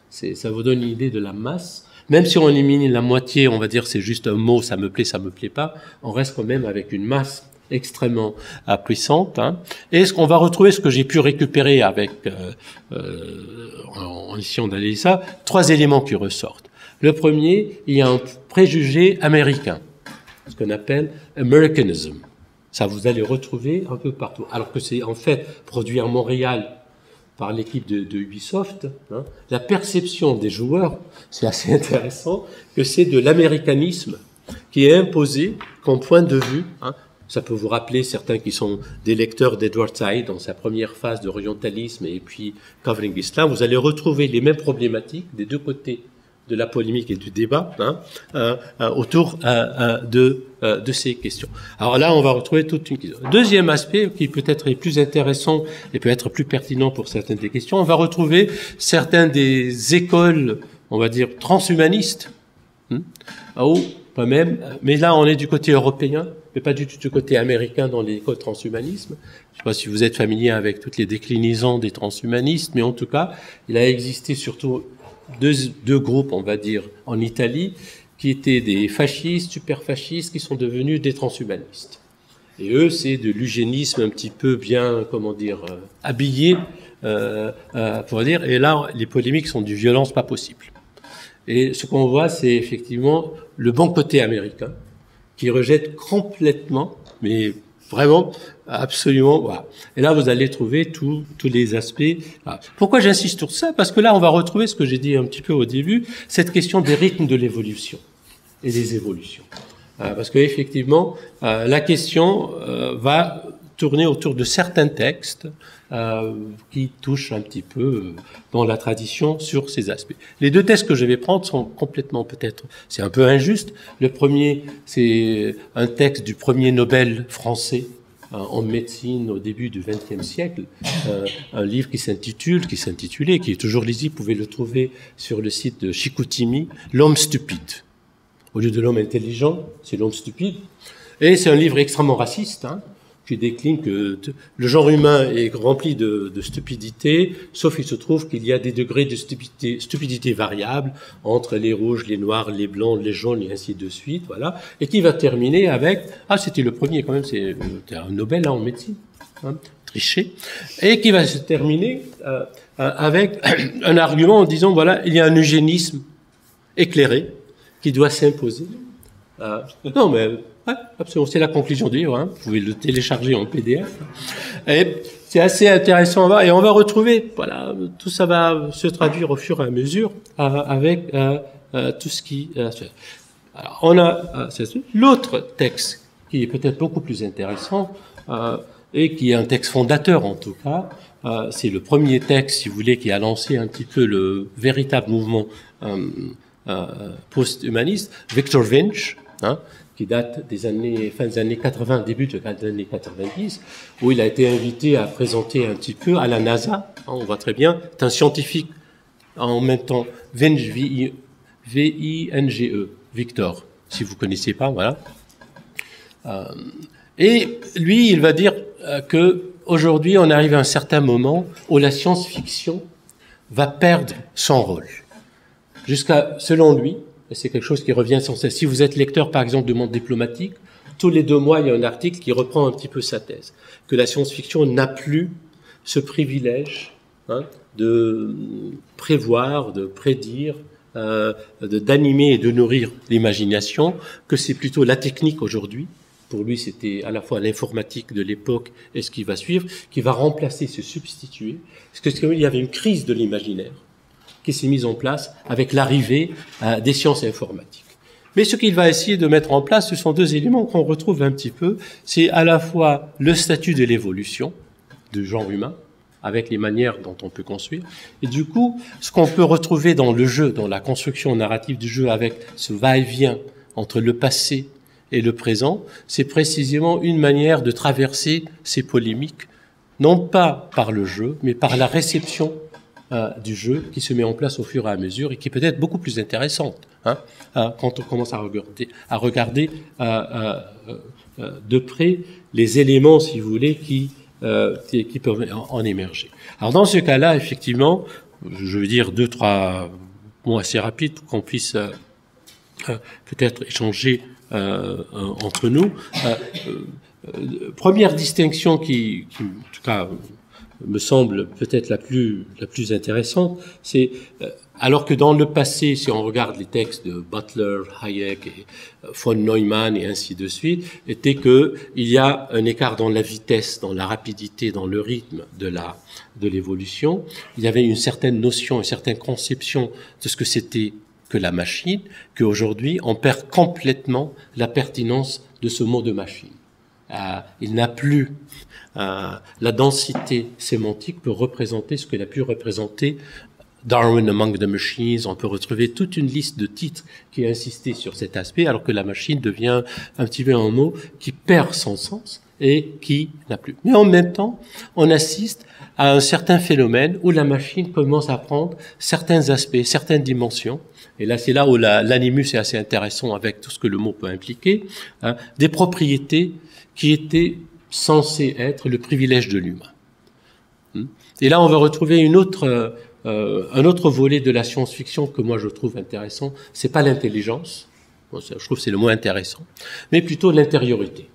Ça vous donne une idée de la masse. Même si on élimine la moitié, on va dire c'est juste un mot, ça me plaît pas, on reste quand même avec une masse extrêmement puissante. Hein. Et ce qu'on va retrouver, ce que j'ai pu récupérer avec en essayant d'analyser ça, 3 éléments qui ressortent. Le premier, il y a un préjugé américain, ce qu'on appelle Americanism. Ça, vous allez retrouver un peu partout. Alors que c'est en fait produit à Montréal par l'équipe de Ubisoft, hein, la perception des joueurs, c'est assez intéressant, que c'est de l'américanisme qui est imposé comme point de vue. Hein. Ça peut vous rappeler certains qui sont des lecteurs d'Edward Said dans sa première phase d'orientalisme et puis Covering Islam. Vous allez retrouver les mêmes problématiques des deux côtés de la polémique et du débat autour de ces questions. Alors là, on va retrouver toute une question. Deuxième aspect qui peut-être est plus intéressant et peut être plus pertinent pour certaines des questions, on va retrouver certaines des écoles, on va dire, transhumanistes, ou pas même, mais là on est du côté européen, mais pas du tout du côté américain dans l'école transhumanisme. Je ne sais pas si vous êtes familier avec toutes les déclinaisons des transhumanistes, mais en tout cas, il a existé surtout deux groupes, on va dire, en Italie, qui étaient des fascistes, super fascistes, qui sont devenus des transhumanistes. Et eux, c'est de l'eugénisme un petit peu bien, comment dire, habillé, pour dire, et là, les polémiques sont d'une violence pas possible. Et ce qu'on voit, c'est effectivement le bon côté américain, qui rejette complètement, mais vraiment, absolument, voilà. Et là, vous allez trouver tous les aspects. Voilà. Pourquoi j'insiste sur ça? Parce que là, on va retrouver ce que j'ai dit un petit peu au début, cette question des rythmes de l'évolution et des évolutions. Parce que effectivement, la question va tourner autour de certains textes qui touchent un petit peu dans la tradition sur ces aspects. Les deux textes que je vais prendre sont complètement peut-être, c'est un peu injuste. Le premier, c'est un texte du premier Nobel français en médecine au début du XXe siècle, un livre qui s'intitulait, qui est toujours lisible, vous pouvez le trouver sur le site de Chicoutimi, L'homme stupide. Au lieu de l'homme intelligent, c'est l'homme stupide. Et c'est un livre extrêmement raciste, qui décline que le genre humain est rempli de stupidité, sauf il se trouve qu'il y a des degrés de stupidité variables entre les rouges, les noirs, les blancs, les jaunes et ainsi de suite, voilà. Et qui va terminer avec, c'était le premier quand même, c'est un Nobel en médecine, Trichet, et qui va se terminer avec un argument en disant, voilà, il y a un eugénisme éclairé qui doit s'imposer. Non, mais ouais, absolument, c'est la conclusion du livre. Vous pouvez le télécharger en PDF. Et c'est assez intéressant à voir. Et on va retrouver, voilà, tout ça va se traduire au fur et à mesure avec tout ce qui. Alors, on a l'autre texte qui est peut-être beaucoup plus intéressant et qui est un texte fondateur en tout cas. C'est le premier texte, si vous voulez, qui a lancé un petit peu le véritable mouvement post-humaniste, Victor Vinch, qui date des fin des années 80, début des années 90, où il a été invité à présenter un petit peu à la NASA. On voit très bien, c'est un scientifique en même temps, Vinge, V-I-N-G-E, Victor, si vous connaissez pas, voilà. Et lui, il va dire que aujourd'hui, on arrive à un certain moment où la science-fiction va perdre son rôle. Selon lui, et c'est quelque chose qui revient sans cesse. Si vous êtes lecteur, par exemple, de Monde diplomatique, tous les 2 mois, il y a un article qui reprend un petit peu sa thèse, que la science-fiction n'a plus ce privilège de prévoir, de prédire, d'animer et de nourrir l'imagination, que c'est plutôt la technique aujourd'hui. Pour lui, c'était à la fois l'informatique de l'époque et ce qui va suivre, qui va remplacer, se substituer. Parce qu'il y avait une crise de l'imaginaire qui s'est mise en place avec l'arrivée des sciences informatiques. Mais ce qu'il va essayer de mettre en place, ce sont 2 éléments qu'on retrouve un petit peu. C'est à la fois le statut de l'évolution du genre humain, avec les manières dont on peut construire. Et du coup, ce qu'on peut retrouver dans le jeu, dans la construction narrative du jeu, avec ce va-et-vient entre le passé et le présent, c'est précisément une manière de traverser ces polémiques, non pas par le jeu, mais par la réception du jeu qui se met en place au fur et à mesure et qui est peut-être beaucoup plus intéressante quand on commence à regarder de près les éléments, si vous voulez, qui peuvent en émerger. Alors dans ce cas-là, effectivement, je veux dire 2-3 mots assez rapides pour qu'on puisse peut-être échanger entre nous. Première distinction qui en tout cas me semble peut-être la plus intéressante, c'est alors que dans le passé, si on regarde les textes de Butler, Hayek et von Neumann et ainsi de suite, était que il y a un écart dans la vitesse, dans la rapidité, dans le rythme de l'évolution. Il y avait une certaine notion, une certaine conception de ce que c'était que la machine, qu'aujourd'hui on perd complètement la pertinence de ce mot de machine. Il n'a plus la densité sémantique pour représenter ce qu'il a pu représenter Darwin Among the Machines, on peut retrouver toute une liste de titres qui insistent sur cet aspect, alors que la machine devient un petit peu un mot qui perd son sens et qui n'a plus. Mais en même temps, on assiste à un certain phénomène où la machine commence à prendre certains aspects, certaines dimensions, et là c'est là où l'animus est assez intéressant avec tout ce que le mot peut impliquer, hein, des propriétés qui étaient censées être le privilège de l'humain. Et là on va retrouver un autre volet de la science-fiction que moi je trouve intéressant, c'est pas l'intelligence, bon, je trouve que c'est le mot intéressant, mais plutôt l'intériorité.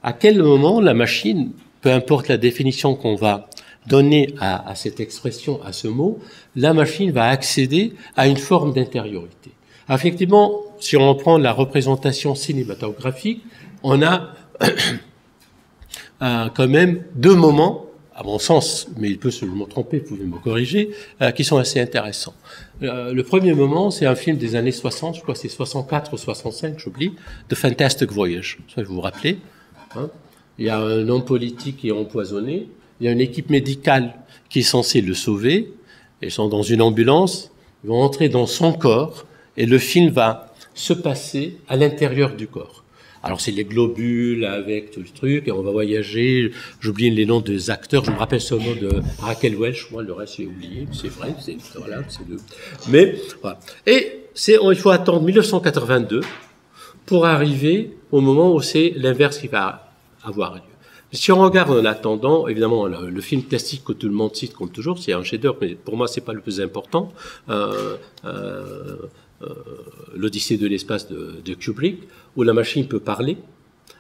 À quel moment la machine, peu importe la définition qu'on va donner à cette expression, à ce mot, la machine va accéder à une forme d'intériorité. Effectivement, si on prend la représentation cinématographique, on a quand même deux moments, à mon sens, mais il peut se me tromper, vous pouvez me corriger, qui sont assez intéressants. Le premier moment, c'est un film des années 60, je crois que c'est 64 ou 65, j'oublie, The Fantastic Voyage, ça vous vous rappelez, hein? Il y a un homme politique qui est empoisonné, il y a une équipe médicale qui est censée le sauver, ils sont dans une ambulance, ils vont entrer dans son corps, et le film va se passer à l'intérieur du corps. Alors c'est les globules avec tout le truc, et on va voyager, j'oublie les noms des acteurs, je me rappelle seulement de Raquel Welch, moi le reste j'ai oublié, c'est vrai, voilà, mais voilà. Et il faut attendre 1982 pour arriver au moment où c'est l'inverse qui va avoir lieu. Si on regarde en attendant, évidemment, le film classique que tout le monde cite comme toujours, c'est un chef-d'œuvre, mais pour moi c'est pas le plus important, l'Odyssée de l'espace de Kubrick, où la machine peut parler.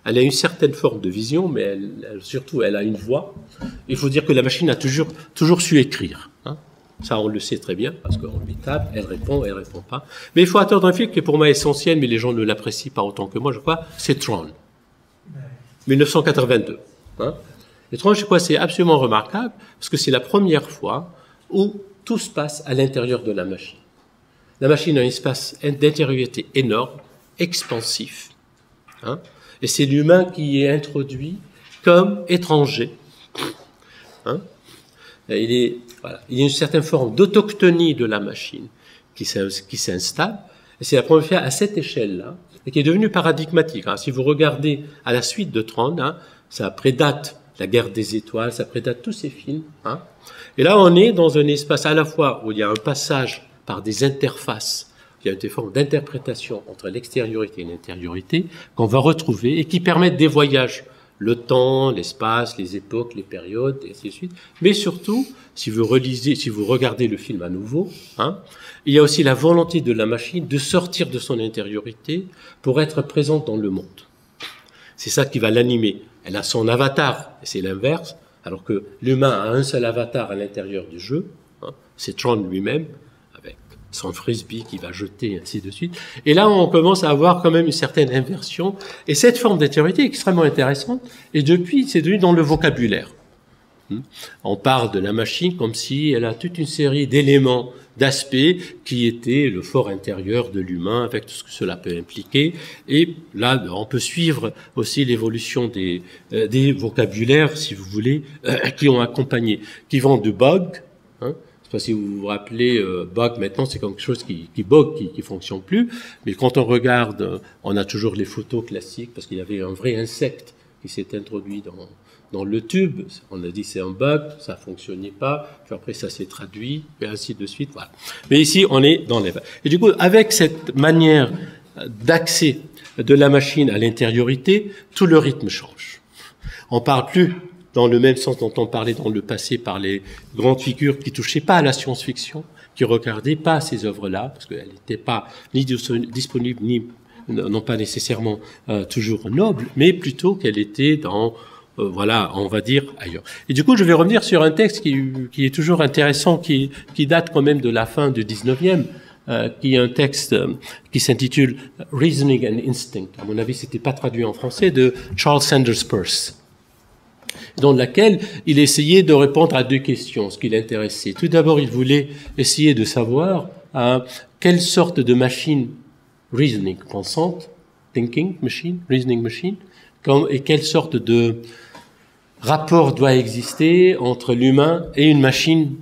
Elle a une certaine forme de vision, mais surtout elle a une voix. Il faut dire que la machine a toujours su écrire. Hein. Ça, on le sait très bien, parce qu'on lui tape, elle répond pas. Mais il faut attendre un film qui est pour moi essentiel, mais les gens ne l'apprécient pas autant que moi, je crois, c'est Tron. 1982. Hein. Et Tron, je crois, c'est absolument remarquable, parce que c'est la première fois où tout se passe à l'intérieur de la machine. La machine a un espace d'intériorité énorme, expansif, hein, et c'est l'humain qui est introduit comme étranger. Hein. Il y a une certaine forme d'autochtonie de la machine qui s'installe, et c'est la première fois à cette échelle-là, et qui est devenue paradigmatique. Hein. Si vous regardez à la suite de Tron, hein, ça prédate La Guerre des Étoiles, ça prédate tous ces films. Hein. Et là, on est dans un espace à la fois où il y a un passage par des interfaces, il y a des formes d'interprétation entre l'extériorité et l'intériorité qu'on va retrouver et qui permettent des voyages, le temps, l'espace, les époques, les périodes, et ainsi de suite. Mais surtout, si vous regardez le film à nouveau, hein, il y a aussi la volonté de la machine de sortir de son intériorité pour être présente dans le monde. C'est ça qui va l'animer. Elle a son avatar, et c'est l'inverse, alors que l'humain a un seul avatar à l'intérieur du jeu, hein, c'est Tron lui-même, avec son frisbee qui va jeter, et ainsi de suite. Et là, on commence à avoir quand même une certaine inversion, et cette forme d'intériorité est extrêmement intéressante, et depuis, c'est devenu dans le vocabulaire. On parle de la machine comme si elle a toute une série d'éléments, d'aspects qui étaient le fort intérieur de l'humain avec tout ce que cela peut impliquer. Et là, on peut suivre aussi l'évolution des vocabulaires, si vous voulez, qui ont accompagné, qui vont de bug. Hein, je sais pas si vous vous rappelez, bug maintenant c'est quelque chose qui bug, qui fonctionne plus. Mais quand on regarde, on a toujours les photos classiques parce qu'il y avait un vrai insecte qui s'est introduit dans le tube, on a dit c'est un bug, ça fonctionnait pas, puis après ça s'est traduit, et ainsi de suite, voilà. Mais ici, on est dans les... Et du coup, avec cette manière d'accès de la machine à l'intériorité, tout le rythme change. On parle plus dans le même sens dont on parlait dans le passé par les grandes figures qui touchaient pas à la science-fiction, qui regardaient pas ces œuvres-là, parce qu'elles n'étaient pas ni disponibles, ni non pas nécessairement toujours nobles, mais plutôt qu'elles étaient dans... voilà, on va dire ailleurs. Et du coup, je vais revenir sur un texte qui est toujours intéressant, qui date quand même de la fin du 19e, qui est un texte qui s'intitule Reasoning and Instinct. À mon avis, c'était pas traduit en français, de Charles Sanders Peirce, dans laquelle il essayait de répondre à deux questions, ce qui l'intéressait. Tout d'abord, il voulait essayer de savoir quelle sorte de machine reasoning, pensante, thinking machine, reasoning machine, et quelle sorte de rapport doit exister entre l'humain et une machine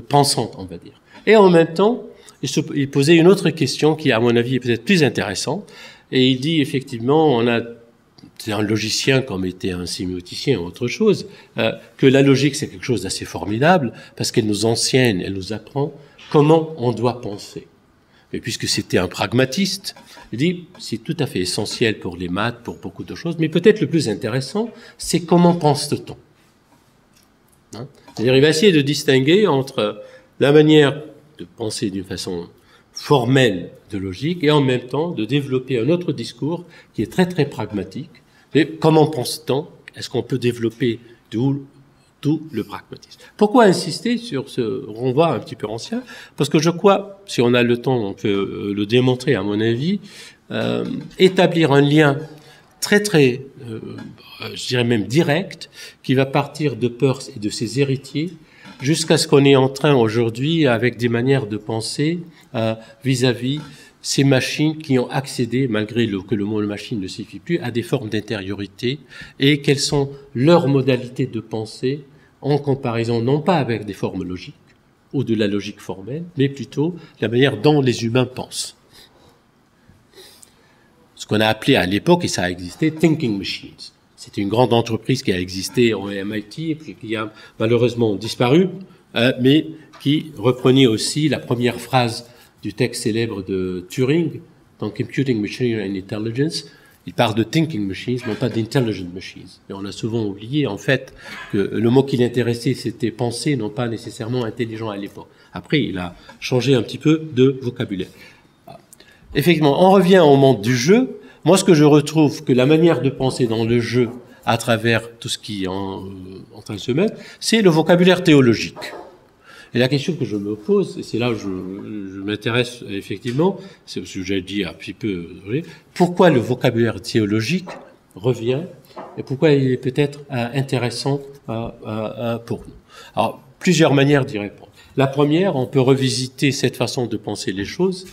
pensante, on va dire. Et en même temps, il posait une autre question qui, à mon avis, est peut-être plus intéressante. Et il dit, effectivement, c'est un logicien comme était un sémioticien ou autre chose, que la logique, c'est quelque chose d'assez formidable, parce qu'elle nous enseigne, elle nous apprend comment on doit penser. Et puisque c'était un pragmatiste, il dit, c'est tout à fait essentiel pour les maths, pour beaucoup de choses, mais peut-être le plus intéressant, c'est comment pense-t-on. Hein? C'est-à-dire, il va essayer de distinguer entre la manière de penser d'une façon formelle de logique et en même temps de développer un autre discours qui est très très pragmatique. Et comment pense-t-on? Est-ce qu'on peut développer tout le pragmatisme? Pourquoi insister sur ce renvoi un petit peu ancien? Parce que je crois, si on a le temps, on peut le démontrer à mon avis, établir un lien très très, je dirais même direct, qui va partir de Peirce et de ses héritiers jusqu'à ce qu'on est en train aujourd'hui avec des manières de penser vis-à-vis ces machines qui ont accédé, malgré que le mot machine ne suffit plus, à des formes d'intériorité et quelles sont leurs modalités de pensée en comparaison non pas avec des formes logiques ou de la logique formelle, mais plutôt la manière dont les humains pensent. Ce qu'on a appelé à l'époque, et ça a existé, thinking machines. C'était une grande entreprise qui a existé au MIT et puis qui a malheureusement disparu, mais qui reprenait aussi la première phrase du texte célèbre de Turing, dans Computing Machinery and Intelligence. Il parle de thinking machines, non pas d'intelligent machines. Et on a souvent oublié, en fait, que le mot qui l'intéressait, c'était penser, non pas nécessairement intelligent à l'époque. Après, il a changé un petit peu de vocabulaire. Effectivement, on revient au monde du jeu. Moi, ce que je retrouve, que la manière de penser dans le jeu, à travers tout ce qui est en train de se mettre, c'est le vocabulaire théologique. Et la question que je me pose, et c'est là où je m'intéresse effectivement, c'est ce que j'ai dit un petit peu, pourquoi le vocabulaire théologique revient et pourquoi il est peut-être intéressant pour nous. Alors, plusieurs manières d'y répondre. La première, on peut revisiter cette façon de penser les choses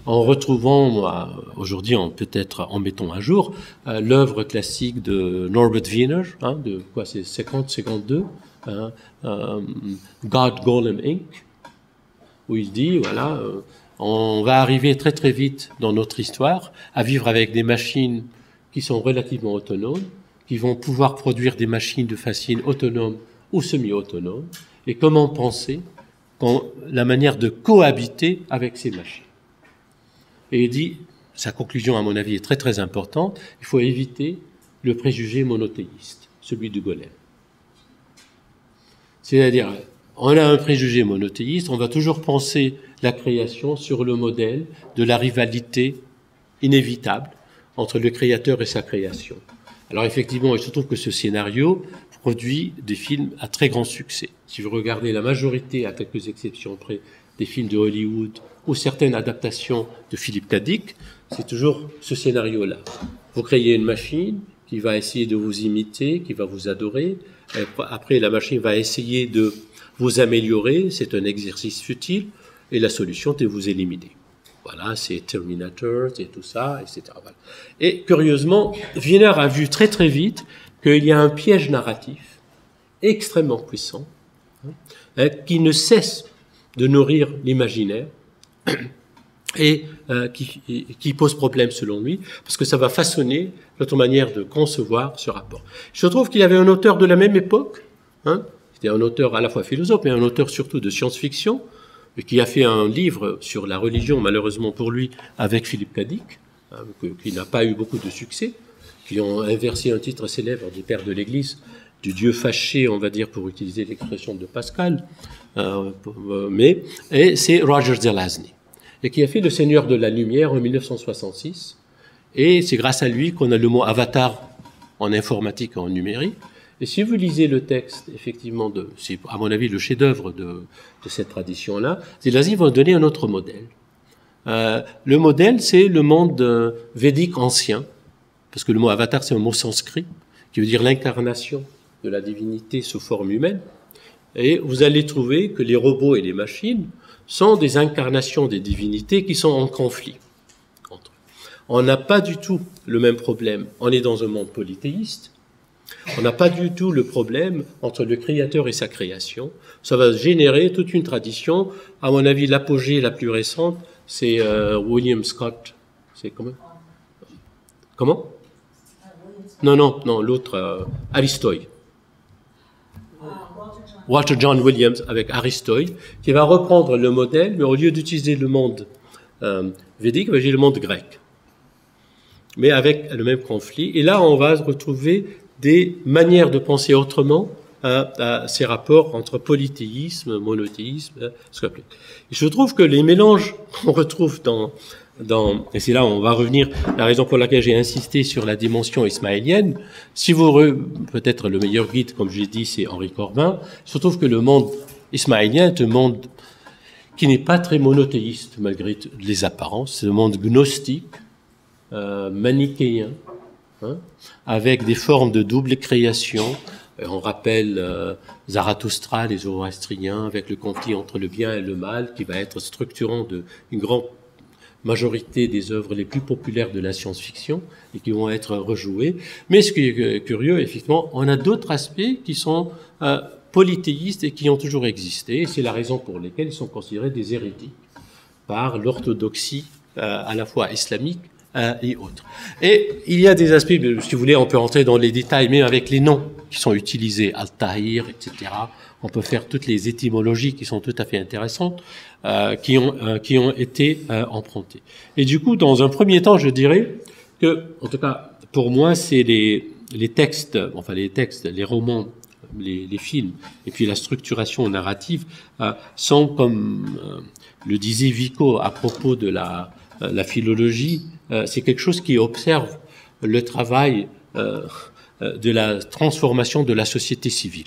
en retrouvant, aujourd'hui peut-être en mettant à jour, l'œuvre classique de Norbert Wiener, de quoi c'est 50-52, God, Golem, Inc., où il dit, voilà, on va arriver très très vite dans notre histoire à vivre avec des machines qui sont relativement autonomes, qui vont pouvoir produire des machines de façon autonome ou semi-autonome, et comment penser la manière de cohabiter avec ces machines. Et il dit, sa conclusion à mon avis est très très importante, il faut éviter le préjugé monothéiste, celui du golem. C'est-à-dire, on a un préjugé monothéiste, on va toujours penser la création sur le modèle de la rivalité inévitable entre le créateur et sa création. Alors effectivement, il se trouve que ce scénario produit des films à très grand succès. Si vous regardez la majorité, à quelques exceptions près, des films de Hollywood ou certaines adaptations de Philippe K. Dick, c'est toujours ce scénario-là. Vous créez une machine qui va essayer de vous imiter, qui va vous adorer. Après, la machine va essayer de vous améliorer. C'est un exercice futile. Et la solution est de vous éliminer. Voilà, c'est Terminator, c'est tout ça, etc. Voilà. Et curieusement, Wiener a vu très très vite qu'il y a un piège narratif extrêmement puissant qui ne cesse de nourrir l'imaginaire et qui pose problème selon lui, parce que ça va façonner notre manière de concevoir ce rapport. Je trouve qu'il y avait un auteur de la même époque, c'était un auteur à la fois philosophe, mais un auteur surtout de science-fiction, qui a fait un livre sur la religion, malheureusement pour lui, avec Philippe K. Dick, qui n'a pas eu beaucoup de succès, qui ont inversé un titre célèbre des pères de l'Église, du Dieu fâché, on va dire, pour utiliser l'expression de Pascal, et c'est Roger Zelazny, et qui a fait Le Seigneur de la Lumière en 1966, et c'est grâce à lui qu'on a le mot avatar en informatique et en numérique. Et si vous lisez le texte, effectivement, c'est à mon avis le chef-d'œuvre de cette tradition-là, Zelazny va donner un autre modèle. Le modèle, c'est le monde védique ancien, parce que le mot avatar, c'est un mot sanskrit, qui veut dire l'incarnation de la divinité sous forme humaine. Et vous allez trouver que les robots et les machines sont des incarnations des divinités qui sont en conflit entre eux. On n'a pas du tout le même problème. On est dans un monde polythéiste, On n'a pas du tout le problème entre le créateur et sa création. Ça va générer toute une tradition. À mon avis, l'apogée la plus récente, c'est William Scott. C'est comment? Non, l'autre, Aristoy. Walter John Williams avec Aristoy, qui va reprendre le modèle, mais au lieu d'utiliser le monde védique, il va utiliser le monde grec. Mais avec le même conflit. Et là, on va retrouver des manières de penser autrement à ces rapports entre polythéisme, monothéisme, ce qu'on appelle. Et je trouve que les mélanges qu'on retrouve et c'est là où on va revenir, la raison pour laquelle j'ai insisté sur la dimension ismaélienne, si vous, peut-être le meilleur guide, comme je l'ai dit, c'est Henri Corbin, il se trouve que le monde ismaélien est un monde qui n'est pas très monothéiste, malgré les apparences, c'est un monde gnostique, manichéen, avec des formes de double création. On rappelle Zarathustra, les Zoroastriens, avec le conflit entre le bien et le mal, qui va être structurant d'une grande majorité des œuvres les plus populaires de la science-fiction et qui vont être rejouées. Mais ce qui est curieux, effectivement, on a d'autres aspects qui sont polythéistes et qui ont toujours existé. Et c'est la raison pour laquelle ils sont considérés des hérétiques par l'orthodoxie à la fois islamique et autres. Et il y a des aspects, si vous voulez, on peut rentrer dans les détails, mais avec les noms qui sont utilisés, Al-Tahir, etc. On peut faire toutes les étymologies qui sont tout à fait intéressantes, qui ont été empruntées. Et du coup, dans un premier temps, je dirais que, en tout cas, pour moi, c'est les textes, les romans, les films, et puis la structuration narrative sont, comme le disait Vico à propos de la philologie, c'est quelque chose qui observe le travail de la transformation de la société civile.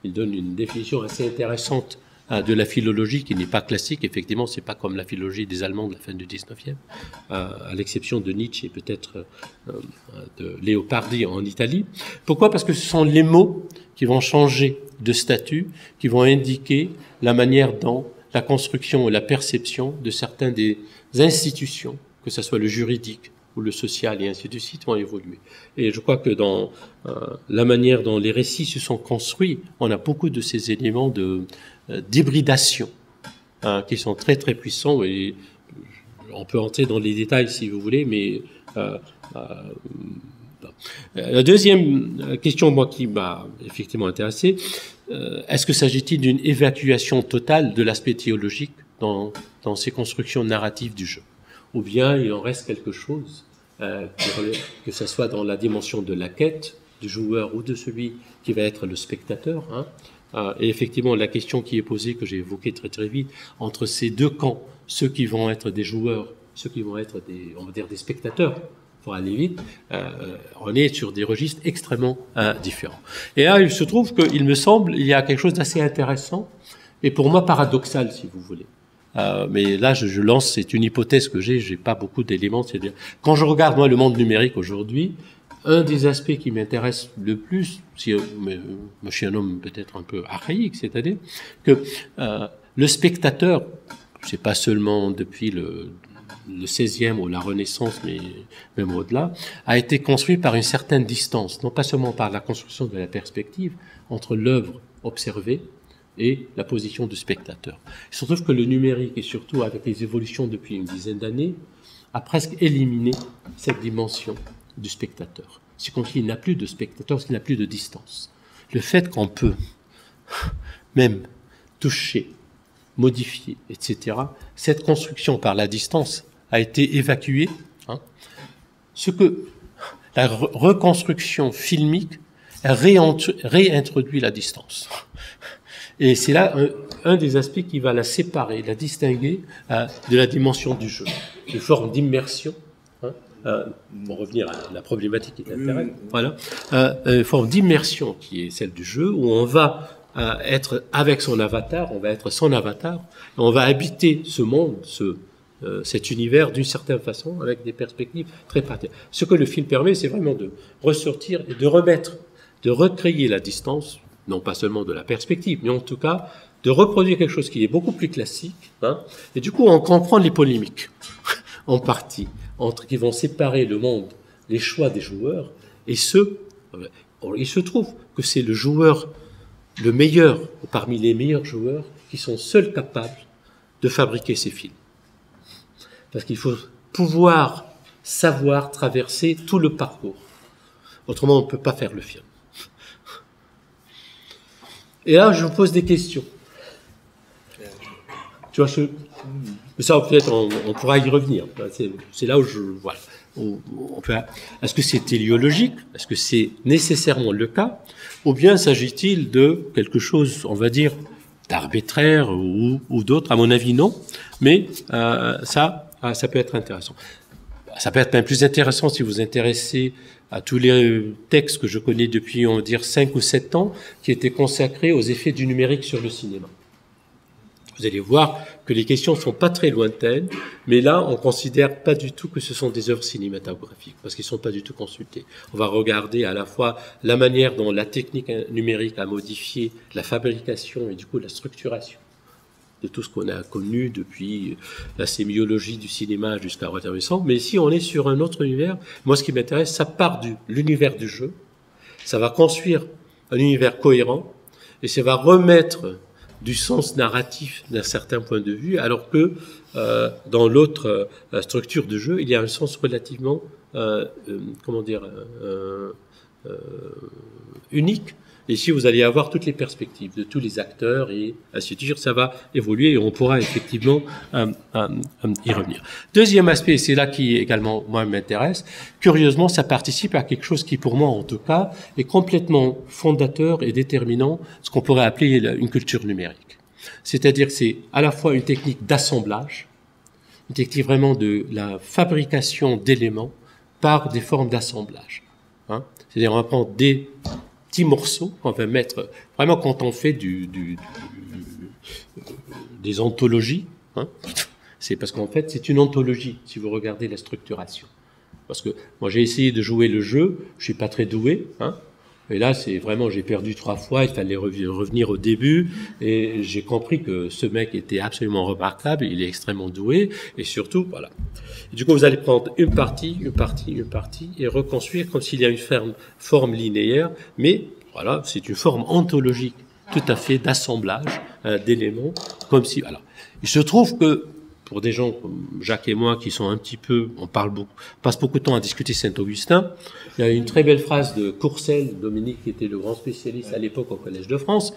Il donne une définition assez intéressante de la philologie qui n'est pas classique. Effectivement, c'est pas comme la philologie des Allemands de la fin du 19e, à l'exception de Nietzsche et peut-être de Leopardi en Italie. Pourquoi? Parce que ce sont les mots qui vont changer de statut, qui vont indiquer la manière dont la construction et la perception de certaines des institutions, que ce soit le juridique ou le social et ainsi de suite, vont évoluer. Et je crois que dans la manière dont les récits se sont construits, on a beaucoup de ces éléments d'hybridation qui sont très très puissants, et on peut entrer dans les détails si vous voulez, mais la deuxième question, moi, qui m'a effectivement intéressé, est-ce que s'agit-il d'une évacuation totale de l'aspect théologique dans ces constructions narratives du jeu? Ou bien il en reste quelque chose, que ce soit dans la dimension de la quête du joueur ou de celui qui va être le spectateur. Et effectivement, la question qui est posée, que j'ai évoquée très très vite, entre ces deux camps, ceux qui vont être des joueurs, ceux qui vont être des spectateurs, pour aller vite, on est sur des registres extrêmement différents. Et là, il se trouve qu'il me semble, il y a quelque chose d'assez intéressant, et pour moi paradoxal, si vous voulez. Mais là, je lance, c'est une hypothèse que j'ai pas beaucoup d'éléments. C'est-à-dire, quand je regarde, moi, le monde numérique aujourd'hui, un des aspects qui m'intéresse le plus, moi, je suis un homme peut-être un peu archaïque, c'est-à-dire que le spectateur, c'est pas seulement depuis le 16e ou la Renaissance, mais même au-delà, a été construit par une certaine distance, non pas seulement par la construction de la perspective entre l'œuvre observée et la position du spectateur. Il se trouve que le numérique, et surtout avec les évolutions depuis une dizaine d'années, a presque éliminé cette dimension du spectateur. C'est comme s'il n'a plus de spectateur, parce qu'il n'a plus de distance. Le fait qu'on peut même toucher, modifier, etc., cette construction par la distance a été évacuée. Ce que la reconstruction filmique réintroduit la distance. Et c'est là un des aspects qui va la séparer, la distinguer de la dimension du jeu, une forme d'immersion. Pour revenir à la problématique qui t'intéresse, voilà, une forme d'immersion qui est celle du jeu, où on va être avec son avatar, on va être son avatar, et on va habiter ce monde, cet univers d'une certaine façon, avec des perspectives très particulières. Ce que le film permet, c'est vraiment de ressortir et de recréer la distance, non pas seulement de la perspective, mais en tout cas de reproduire quelque chose qui est beaucoup plus classique. Et du coup, on comprend les polémiques, en partie, qui vont séparer le monde, les choix des joueurs, et ceux, Or, il se trouve que c'est le joueur le meilleur, parmi les meilleurs joueurs, qui sont seuls capables de fabriquer ces films. Parce qu'il faut pouvoir savoir traverser tout le parcours. Autrement, on ne peut pas faire le film. Et là, je vous pose des questions. Tu vois, ça, peut-être, on pourra y revenir. C'est là où voilà. Est-ce que c'est téléologique? Est-ce que c'est nécessairement le cas? Ou bien s'agit-il de quelque chose, on va dire, d'arbitraire ou d'autre? À mon avis, non. Mais ça peut être intéressant. Ça peut être même plus intéressant si vous vous intéressez à tous les textes que je connais depuis, on va dire, 5 ou 7 ans, qui étaient consacrés aux effets du numérique sur le cinéma. Vous allez voir que les questions ne sont pas très lointaines, mais là, on ne considère pas du tout que ce sont des œuvres cinématographiques, parce qu'ils ne sont pas du tout consultés. On va regarder à la fois la manière dont la technique numérique a modifié la fabrication et du coup la structuration de tout ce qu'on a connu depuis la sémiologie du cinéma jusqu'à récent. Mais ici, on est sur un autre univers. Moi, ce qui m'intéresse, ça part de l'univers du jeu, ça va construire un univers cohérent, et ça va remettre du sens narratif d'un certain point de vue, alors que dans l'autre structure de jeu, il y a un sens relativement, unique. Et ici, vous allez avoir toutes les perspectives de tous les acteurs et ainsi de suite. Ça va évoluer et on pourra effectivement y revenir. Deuxième aspect, c'est là qui également, moi, m'intéresse. Curieusement, ça participe à quelque chose qui, pour moi, en tout cas, est complètement fondateur et déterminant, ce qu'on pourrait appeler une culture numérique. C'est-à-dire que c'est à la fois une technique d'assemblage, une technique vraiment de la fabrication d'éléments par des formes d'assemblage. Hein. C'est-à-dire, on va prendre des petits morceaux qu'on va mettre, vraiment quand on fait des anthologies, hein, c'est parce qu'en fait c'est une anthologie si vous regardez la structuration. Parce que moi j'ai essayé de jouer le jeu, je suis pas très doué, hein, et là c'est vraiment, j'ai perdu 3 fois, il fallait revenir au début, et j'ai compris que ce mec était absolument remarquable, il est extrêmement doué, et surtout, voilà. Et du coup vous allez prendre une partie, et reconstruire comme s'il y a une forme linéaire, mais voilà, c'est une forme ontologique, tout à fait d'assemblage d'éléments, comme si, voilà. Il se trouve que, pour des gens comme Jacques et moi qui sont un petit peu, passe beaucoup de temps à discuter Saint-Augustin, il y a une très belle phrase de Courcelles, Dominique, qui était le grand spécialiste à l'époque au Collège de France,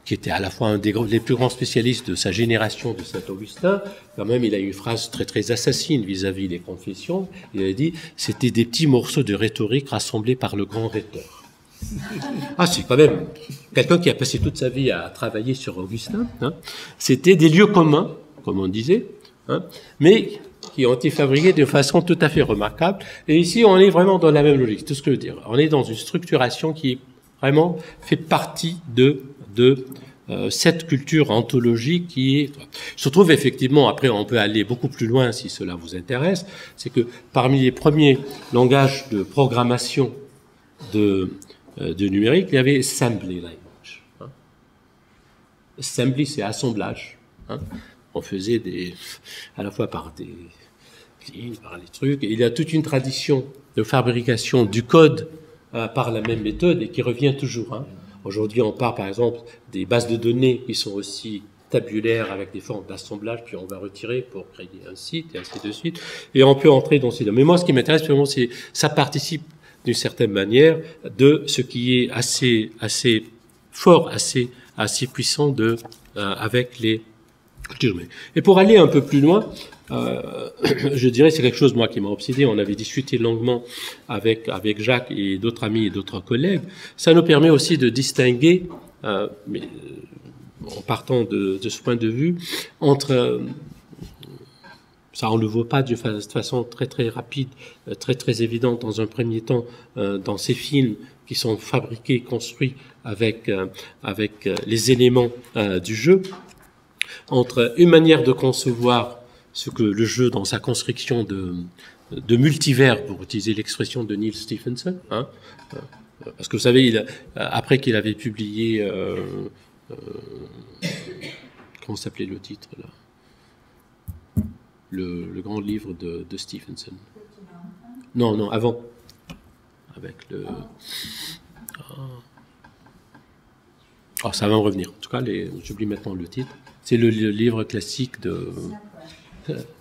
qui était à la fois un des plus grands spécialistes de sa génération de Saint-Augustin. Quand même, il a une phrase très très assassine vis-à-vis des confessions. Il a dit, c'était des petits morceaux de rhétorique rassemblés par le grand rhéteur. Ah, c'est quand même quelqu'un qui a passé toute sa vie à travailler sur Augustin. Hein. C'était des lieux communs, comme on disait, hein, mais qui ont été fabriqués de façon tout à fait remarquable. Et ici, on est vraiment dans la même logique. Tout ce que je veux dire. On est dans une structuration qui vraiment fait partie de cette culture anthologique qui est... Il se trouve effectivement, après on peut aller beaucoup plus loin si cela vous intéresse, c'est que parmi les premiers langages de programmation de numérique, il y avait assembly language. Hein. Assembly, c'est assemblage. Hein. On faisait à la fois par des lignes, par les trucs, et il y a toute une tradition de fabrication du code par la même méthode et qui revient toujours. Hein. Aujourd'hui, on part par exemple des bases de données qui sont aussi tabulaires avec des formes d'assemblage, puis on va retirer pour créer un site et ainsi de suite. Et on peut entrer dans ces domaines. Mais moi, ce qui m'intéresse vraiment, c'est ça participe d'une certaine manière de ce qui est assez fort, assez puissant avec les cultures humaines. Et pour aller un peu plus loin, je dirais c'est quelque chose moi qui m'a obsédé. On avait discuté longuement avec Jacques et d'autres amis et d'autres collègues. Ça nous permet aussi de distinguer, mais en partant de ce point de vue, entre ça, on ne le voit pas de façon très très rapide, très très évidente dans un premier temps dans ces films qui sont fabriqués, construits avec les éléments du jeu, entre une manière de concevoir ce que le jeu dans sa construction de multivers, pour utiliser l'expression de Neil Stephenson, hein, parce que vous savez, après qu'il avait publié, comment s'appelait le titre là? Le grand livre de Stephenson. Non, avant. Avec le... Oh, ça va me revenir. En tout cas, j'oublie maintenant le titre. C'est le livre classique de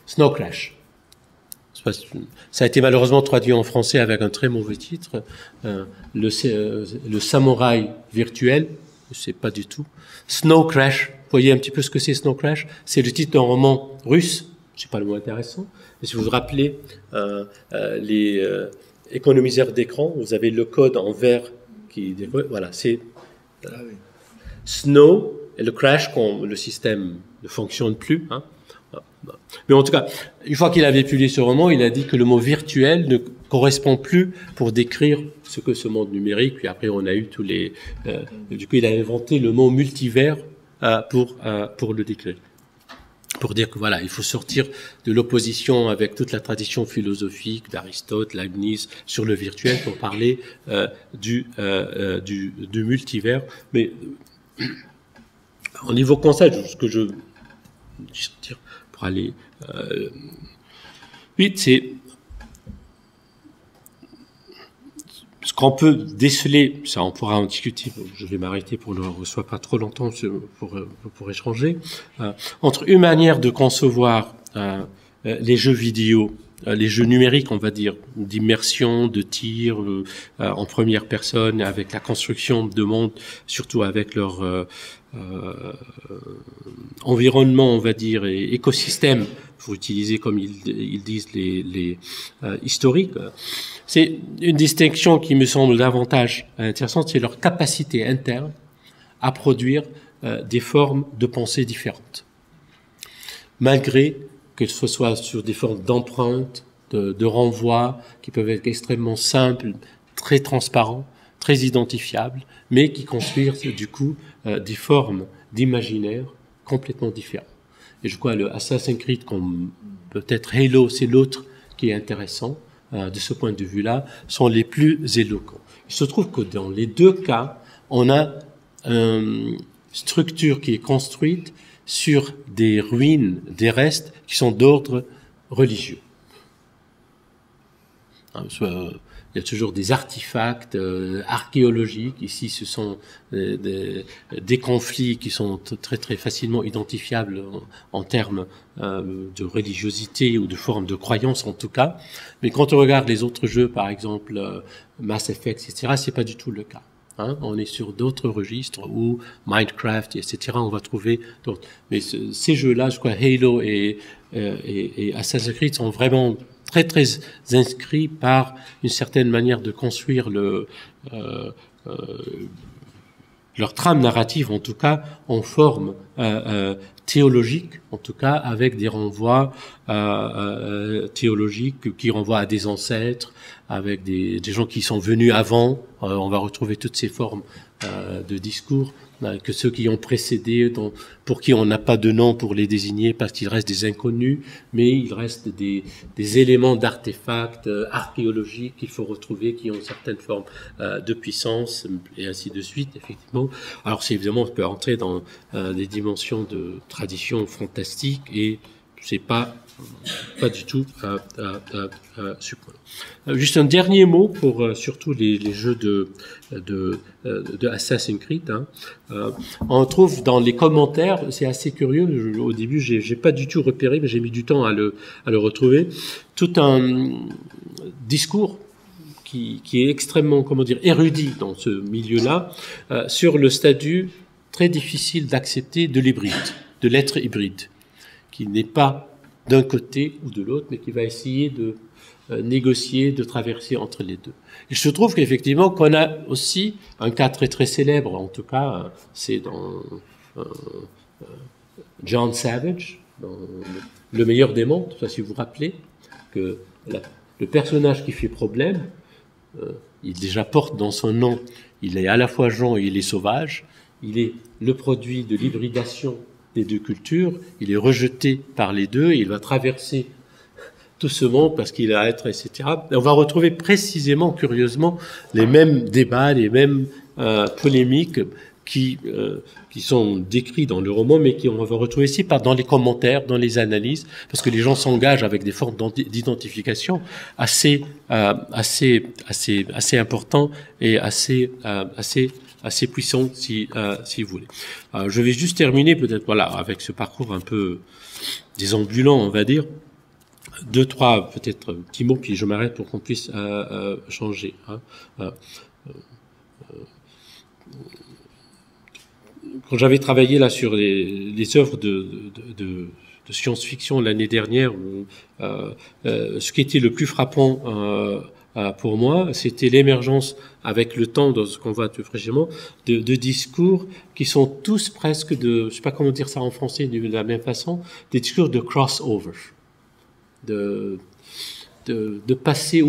Snow Crash. Ça a été malheureusement traduit en français avec un très mauvais titre. Le samouraï virtuel, je sais pas du tout. Snow Crash. Vous voyez un petit peu ce que c'est Snow Crash? C'est le titre d'un roman russe. C'est pas le mot intéressant. Mais si vous vous rappelez les économiseurs d'écran, vous avez le code en vert qui voilà, c'est Snow et le crash quand le système ne fonctionne plus. Hein. Mais en tout cas, une fois qu'il avait publié ce roman, il a dit que le mot virtuel ne correspond plus pour décrire ce que ce monde numérique. Puis après, on a eu tous les. Du coup, il a inventé le mot multivers pour le décrire. Pour dire que voilà, il faut sortir de l'opposition avec toute la tradition philosophique d'Aristote, Leibniz sur le virtuel pour parler du multivers. Mais en évoquant ça, ce que je dire pour aller vite, c'est ce qu'on peut déceler. Ça, on pourra en discuter. Je vais m'arrêter pour ne reçoit pas trop longtemps pour échanger entre une manière de concevoir les jeux vidéo, les jeux numériques, on va dire, d'immersion, de tir en première personne, avec la construction de mondes, surtout avec leur environnement, on va dire, et écosystème, pour utiliser comme ils disent les historiques. C'est une distinction qui me semble davantage intéressante, c'est leur capacité interne à produire des formes de pensée différentes, malgré que ce soit sur des formes d'empreintes, de renvoi, qui peuvent être extrêmement simples, très transparents, très identifiables, mais qui construisent du coup des formes d'imaginaire complètement différentes. Et je crois le Assassin's Creed, comme peut-être Halo, c'est l'autre qui est intéressant de ce point de vue-là, sont les plus éloquents. Il se trouve que dans les deux cas, on a une structure qui est construite sur des ruines, des restes qui sont d'ordre religieux. Il y a toujours des artefacts archéologiques. Ici, ce sont des conflits qui sont très très facilement identifiables en termes de religiosité ou de forme de croyance en tout cas. Mais quand on regarde les autres jeux, par exemple Mass Effect, etc., c'est pas du tout le cas. Hein, on est sur d'autres registres ou Minecraft, etc. On va trouver d'autres. Mais ces jeux-là, je crois, Halo et Assassin's Creed sont vraiment très très inscrits par une certaine manière de construire leur trame narrative, en tout cas en forme théologique, en tout cas avec des renvois théologiques qui renvoient à des ancêtres, avec des gens qui sont venus avant. On va retrouver toutes ces formes de discours que ceux qui ont précédé, pour qui on n'a pas de nom pour les désigner parce qu'il reste des inconnus, mais il reste des éléments d'artefacts archéologiques qu'il faut retrouver, qui ont certaines formes de puissance, et ainsi de suite, effectivement. Alors, c'est évidemment, on peut entrer dans des dimensions de tradition fantastique, et c'est pas du tout surprenant. Juste un dernier mot pour surtout les jeux de Assassin's Creed. On trouve dans les commentaires, c'est assez curieux. Au début, j'ai pas du tout repéré, mais j'ai mis du temps à le retrouver. Tout un discours qui est extrêmement, comment dire, érudit dans ce milieu-là, sur le statut très difficile d'accepter de l'hybride, de l'être hybride, qui n'est pas d'un côté ou de l'autre, mais qui va essayer de négocier, de traverser entre les deux. Il se trouve qu'effectivement, qu'on a aussi un cas très très célèbre, en tout cas, c'est dans John Savage, dans Le meilleur des mondes, ça, si vous vous rappelez, que le personnage qui fait problème, il déjà porte dans son nom, il est à la fois Jean et il est sauvage, il est le produit de l'hybridation des deux cultures, il est rejeté par les deux, et il va traverser tout ce monde parce qu'il va être, etc. Et on va retrouver précisément, curieusement, les mêmes débats, les mêmes polémiques qui sont décrits dans le roman, mais on va retrouver ici dans les commentaires, dans les analyses, parce que les gens s'engagent avec des formes d'identification assez importantes et assez puissantes, si vous voulez. Je vais juste terminer peut-être avec ce parcours un peu déambulant, on va dire. 2, 3 peut-être petits mots, puis je m'arrête pour qu'on puisse changer. Quand j'avais travaillé là sur les œuvres de science-fiction l'année dernière, ce qui était le plus frappant pour moi, c'était l'émergence avec le temps, dans ce qu'on voit tout fraîchement, de discours qui sont tous presque je sais pas comment dire ça en français de la même façon, des discours de crossover. De passer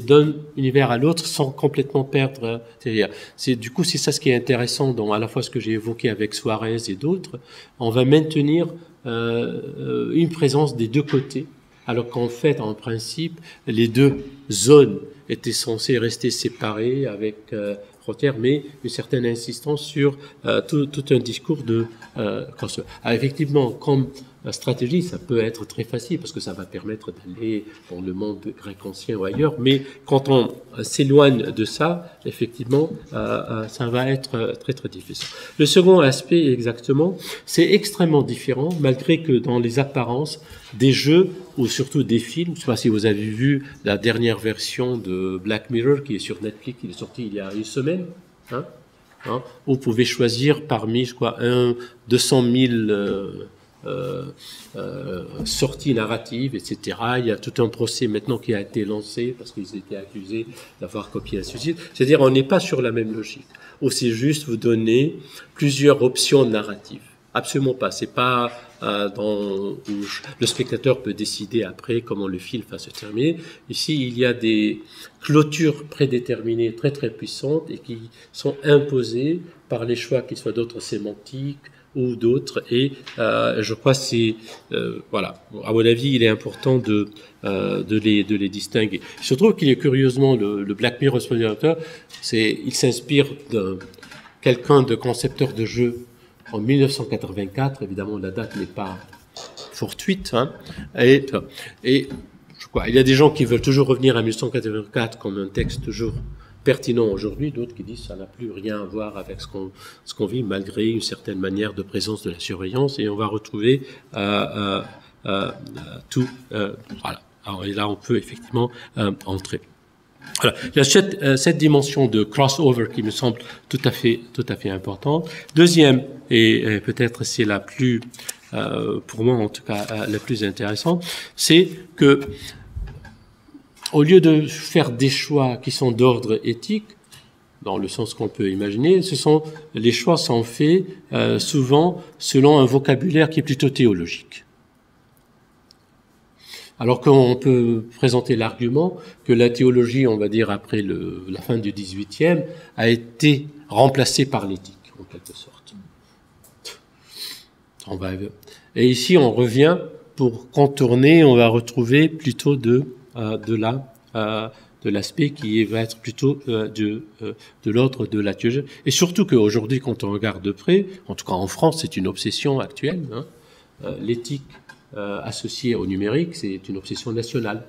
d'un univers à l'autre sans complètement perdre. Du coup, c'est ça ce qui est intéressant dans à la fois ce que j'ai évoqué avec Suarez et d'autres. On va maintenir une présence des deux côtés, alors qu'en fait, en principe, les deux zones étaient censées rester séparées avec frontières, mais une certaine insistance sur tout un discours de crossover. Effectivement, comme stratégie, ça peut être très facile parce que ça va permettre d'aller dans le monde grec ancien ou ailleurs, mais quand on s'éloigne de ça, effectivement, ça va être très très difficile. Le second aspect, exactement, c'est extrêmement différent, malgré que dans les apparences des jeux ou surtout des films, je ne sais pas si vous avez vu la dernière version de Black Mirror qui est sur Netflix, qui est sortie il y a une semaine, vous pouvez choisir parmi, je crois, 200 000 sorties narratives, etc. Il y a tout un procès maintenant qui a été lancé parce qu'ils étaient accusés d'avoir copié un suicide. C'est-à-dire, on n'est pas sur la même logique. Ou c'est juste vous donner plusieurs options narratives. Absolument pas. C'est pas où le spectateur peut décider après comment le film va se terminer. Ici, il y a des clôtures prédéterminées très très puissantes et qui sont imposées par les choix, qu'ils soient d'autres sémantiques ou d'autres. Et je crois que c'est voilà. À mon avis, il est important de les distinguer. Il se trouve qu'il est curieusement le Black Mirror Simulator, il s'inspire de quelqu'un de concepteur de jeu en 1984, évidemment la date n'est pas fortuite, et je crois, il y a des gens qui veulent toujours revenir à 1984 comme un texte toujours pertinent aujourd'hui, d'autres qui disent que ça n'a plus rien à voir avec ce qu'on vit malgré une certaine manière de présence de la surveillance, et on va retrouver tout, voilà. Alors, et là on peut effectivement entrer. Voilà. Il y a cette dimension de crossover qui me semble tout à fait importante. Deuxième, et peut-être c'est la plus, pour moi en tout cas, la plus intéressante, c'est que au lieu de faire des choix qui sont d'ordre éthique, dans le sens qu'on peut imaginer, les choix sont faits souvent selon un vocabulaire qui est plutôt théologique. Alors qu'on peut présenter l'argument que la théologie, on va dire après la fin du XVIIIe, a été remplacée par l'éthique, en quelque sorte. Et ici, on revient pour contourner, on va retrouver plutôt de l'aspect qui va être plutôt de l'ordre de la théologie. Et surtout qu'aujourd'hui, quand on regarde de près, en tout cas en France, c'est une obsession actuelle, l'éthique associée au numérique, c'est une obsession nationale.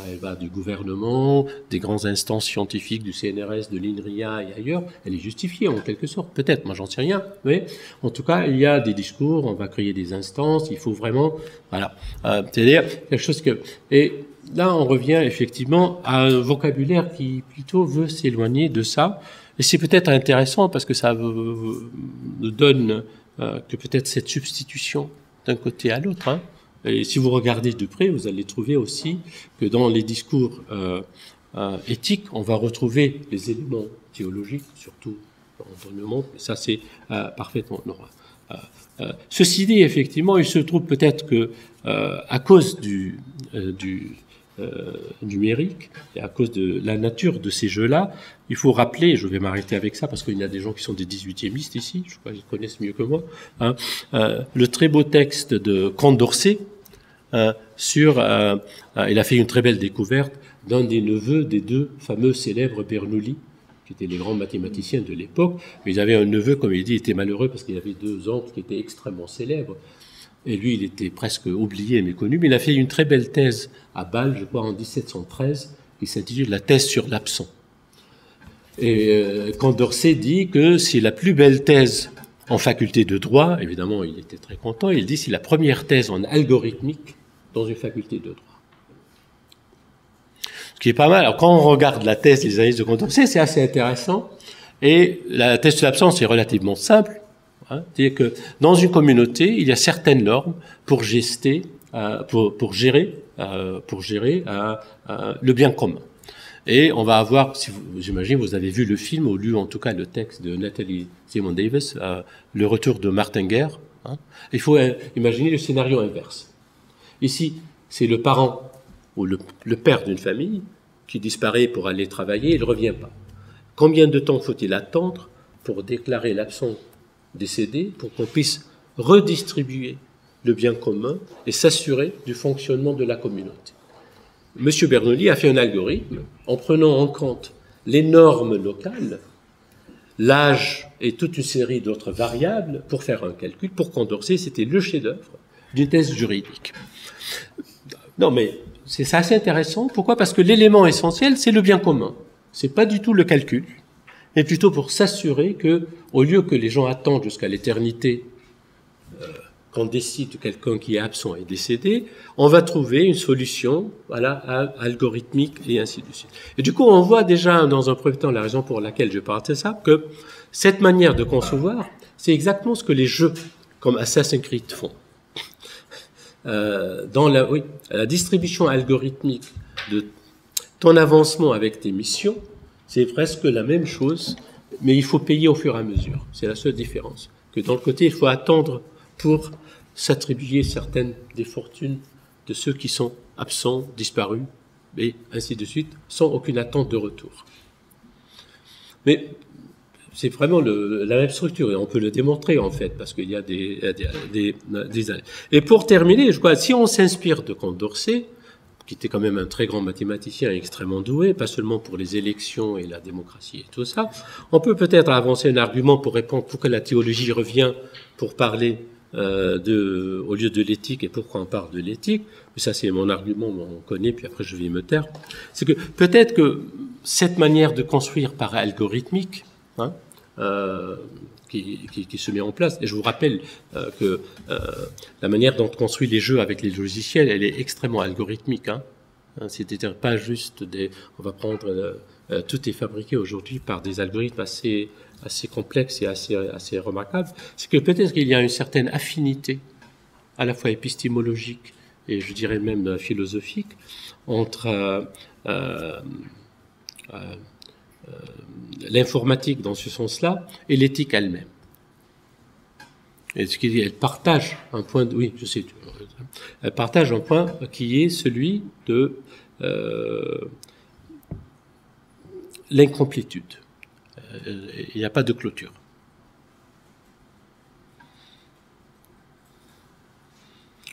Elle va du gouvernement, des grandes instances scientifiques, du CNRS, de l'INRIA et ailleurs. Elle est justifiée en quelque sorte, peut-être, moi j'en sais rien. Mais en tout cas, il y a des discours, on va créer des instances, il faut vraiment, voilà, c'est-à-dire quelque chose que... Et là, on revient effectivement à un vocabulaire qui plutôt veut s'éloigner de ça. Et c'est peut-être intéressant parce que ça nous donne que peut-être cette substitution d'un côté à l'autre. Et si vous regardez de près, vous allez trouver aussi que dans les discours éthiques, on va retrouver les éléments théologiques, surtout dans le monde. Et ça, c'est parfaitement normal. Ceci dit, effectivement, il se trouve peut-être que à cause du numérique et à cause de la nature de ces jeux-là, il faut rappeler, je vais m'arrêter avec ça parce qu'il y a des gens qui sont des 18e ici, je crois qu'ils connaissent mieux que moi, le très beau texte de Condorcet il a fait une très belle découverte d'un des neveux des deux fameux célèbres Bernoulli, qui étaient les grands mathématiciens de l'époque. Mais ils avaient un neveu, comme il dit, il était malheureux parce qu'il avait 2 oncles qui étaient extrêmement célèbres. Et lui, il était presque oublié, méconnu. Mais il a fait une très belle thèse à Bâle, je crois, en 1713, qui s'intitule « La thèse sur l'absent ». Et Condorcet dit que c'est la plus belle thèse en faculté de droit. Évidemment, il était très content. Il dit c'est la première thèse en algorithmique dans une faculté de droit. Ce qui est pas mal. Alors, quand on regarde la thèse des analyses de Condorcet, c'est assez intéressant. Et la thèse sur l'absence est relativement simple. C'est-à-dire que dans une communauté, il y a certaines normes pour gérer le bien commun. Et on va avoir, j'imagine, vous avez vu le film ou lu en tout cas le texte de Nathalie Simon Davis, Le retour de Martin Guerre. Il faut imaginer le scénario inverse. Ici, c'est le parent ou le père d'une famille qui disparaît pour aller travailler et il ne revient pas. Combien de temps faut-il attendre pour déclarer l'absent décédé pour qu'on puisse redistribuer le bien commun et s'assurer du fonctionnement de la communauté? Monsieur Bernoulli a fait un algorithme en prenant en compte les normes locales, l'âge et toute une série d'autres variables pour faire un calcul. Pour Condorcet, c'était le chef-d'œuvre d'une thèse juridique. Non, mais c'est assez intéressant. Pourquoi? Parce que l'élément essentiel, c'est le bien commun. C'est pas du tout le calcul, mais plutôt pour s'assurer que, au lieu que les gens attendent jusqu'à l'éternité qu'on décide que quelqu'un qui est absent est décédé, on va trouver une solution, voilà, algorithmique et ainsi de suite. Et du coup, on voit déjà dans un premier temps la raison pour laquelle je parle de ça, que cette manière de concevoir, c'est exactement ce que les jeux comme Assassin's Creed font. Dans la distribution algorithmique de ton avancement avec tes missions, c'est presque la même chose, mais il faut payer au fur et à mesure. C'est la seule différence. Que dans le côté, il faut attendre pour s'attribuer certaines des fortunes de ceux qui sont absents, disparus, et ainsi de suite, sans aucune attente de retour. Mais c'est vraiment la même structure, et on peut le démontrer en fait, parce qu'il y a des... Et pour terminer, je crois, si on s'inspire de Condorcet, qui était quand même un très grand mathématicien extrêmement doué, pas seulement pour les élections et la démocratie et tout ça, on peut peut-être avancer un argument pour répondre pourquoi la théologie revient pour parler au lieu de l'éthique et pourquoi on parle de l'éthique. Mais ça, c'est mon argument, on connaît, puis après je vais me taire. C'est que peut-être que cette manière de construire par algorithmique, qui se met en place, et je vous rappelle que la manière dont on construit les jeux avec les logiciels, elle est extrêmement algorithmique. C'est-à-dire pas juste on va prendre... tout est fabriqué aujourd'hui par des algorithmes assez complexes et assez remarquables. C'est que peut-être qu'il y a une certaine affinité, à la fois épistémologique et je dirais même philosophique, entre l'informatique dans ce sens-là et l'éthique elle-même. Et ce qu'il dit, elle partage un point, oui, je sais, elle partage un point qui est celui de l'incomplétude. Il n'y a pas de clôture.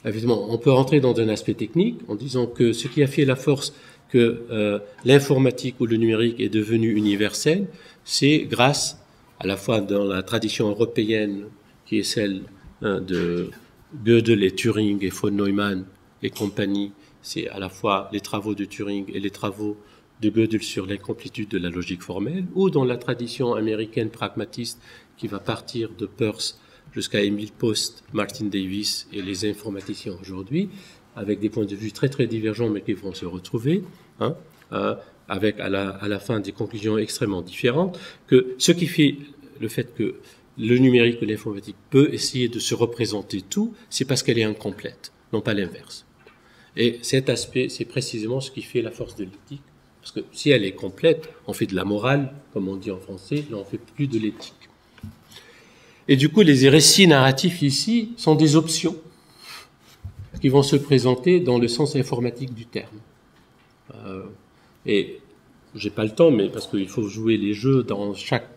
Évidemment, on peut rentrer dans un aspect technique en disant que ce qui a fait la force que l'informatique ou le numérique est devenu universel, c'est grâce à la fois dans la tradition européenne qui est celle de Gödel et Turing et von Neumann et compagnie, c'est à la fois les travaux de Turing et les travaux de Gödel sur l'incomplétude de la logique formelle, ou dans la tradition américaine pragmatiste qui va partir de Peirce jusqu'à Emil Post, Martin Davis et les informaticiens aujourd'hui, avec des points de vue très très divergents mais qui vont se retrouver, avec à la fin des conclusions extrêmement différentes, que ce qui fait le fait que le numérique et l'informatique peut essayer de se représenter tout, c'est parce qu'elle est incomplète, non pas l'inverse. Et cet aspect, c'est précisément ce qui fait la force de l'éthique, parce que si elle est complète, on fait de la morale, comme on dit en français, mais on fait plus de l'éthique. Et du coup, les récits narratifs ici sont des options qui vont se présenter dans le sens informatique du terme. Et j'ai pas le temps, mais parce qu'il faut jouer les jeux dans chaque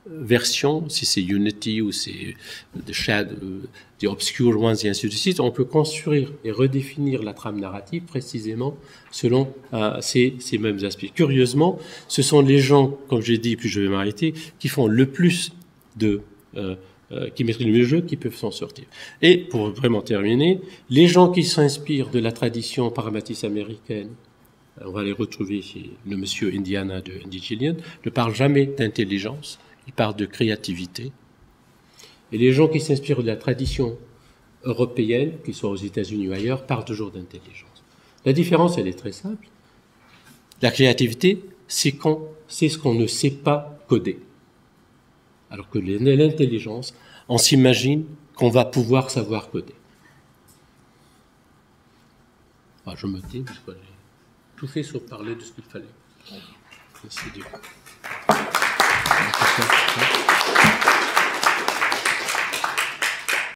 versions, si c'est Unity ou c'est the Obscure Ones et ainsi de suite, on peut construire et redéfinir la trame narrative précisément selon ces mêmes aspects. Curieusement, ce sont les gens, comme j'ai dit, puis je vais m'arrêter, qui font le plus qui maîtrisent le jeu, qui peuvent s'en sortir. Et pour vraiment terminer, les gens qui s'inspirent de la tradition pragmatiste américaine, on va les retrouver chez le monsieur Indiana de Andy Gillian, ne parlent jamais d'intelligence, ils parlent de créativité. Et les gens qui s'inspirent de la tradition européenne, qu'ils soient aux États-Unis ou ailleurs, parlent toujours d'intelligence. La différence, elle est très simple. La créativité, c'est ce qu'on ne sait pas coder. Alors que l'intelligence, on s'imagine qu'on va pouvoir savoir coder. Alors, je me tais, parce que j'ai tout fait sauf parler de ce qu'il fallait. Merci Dieu.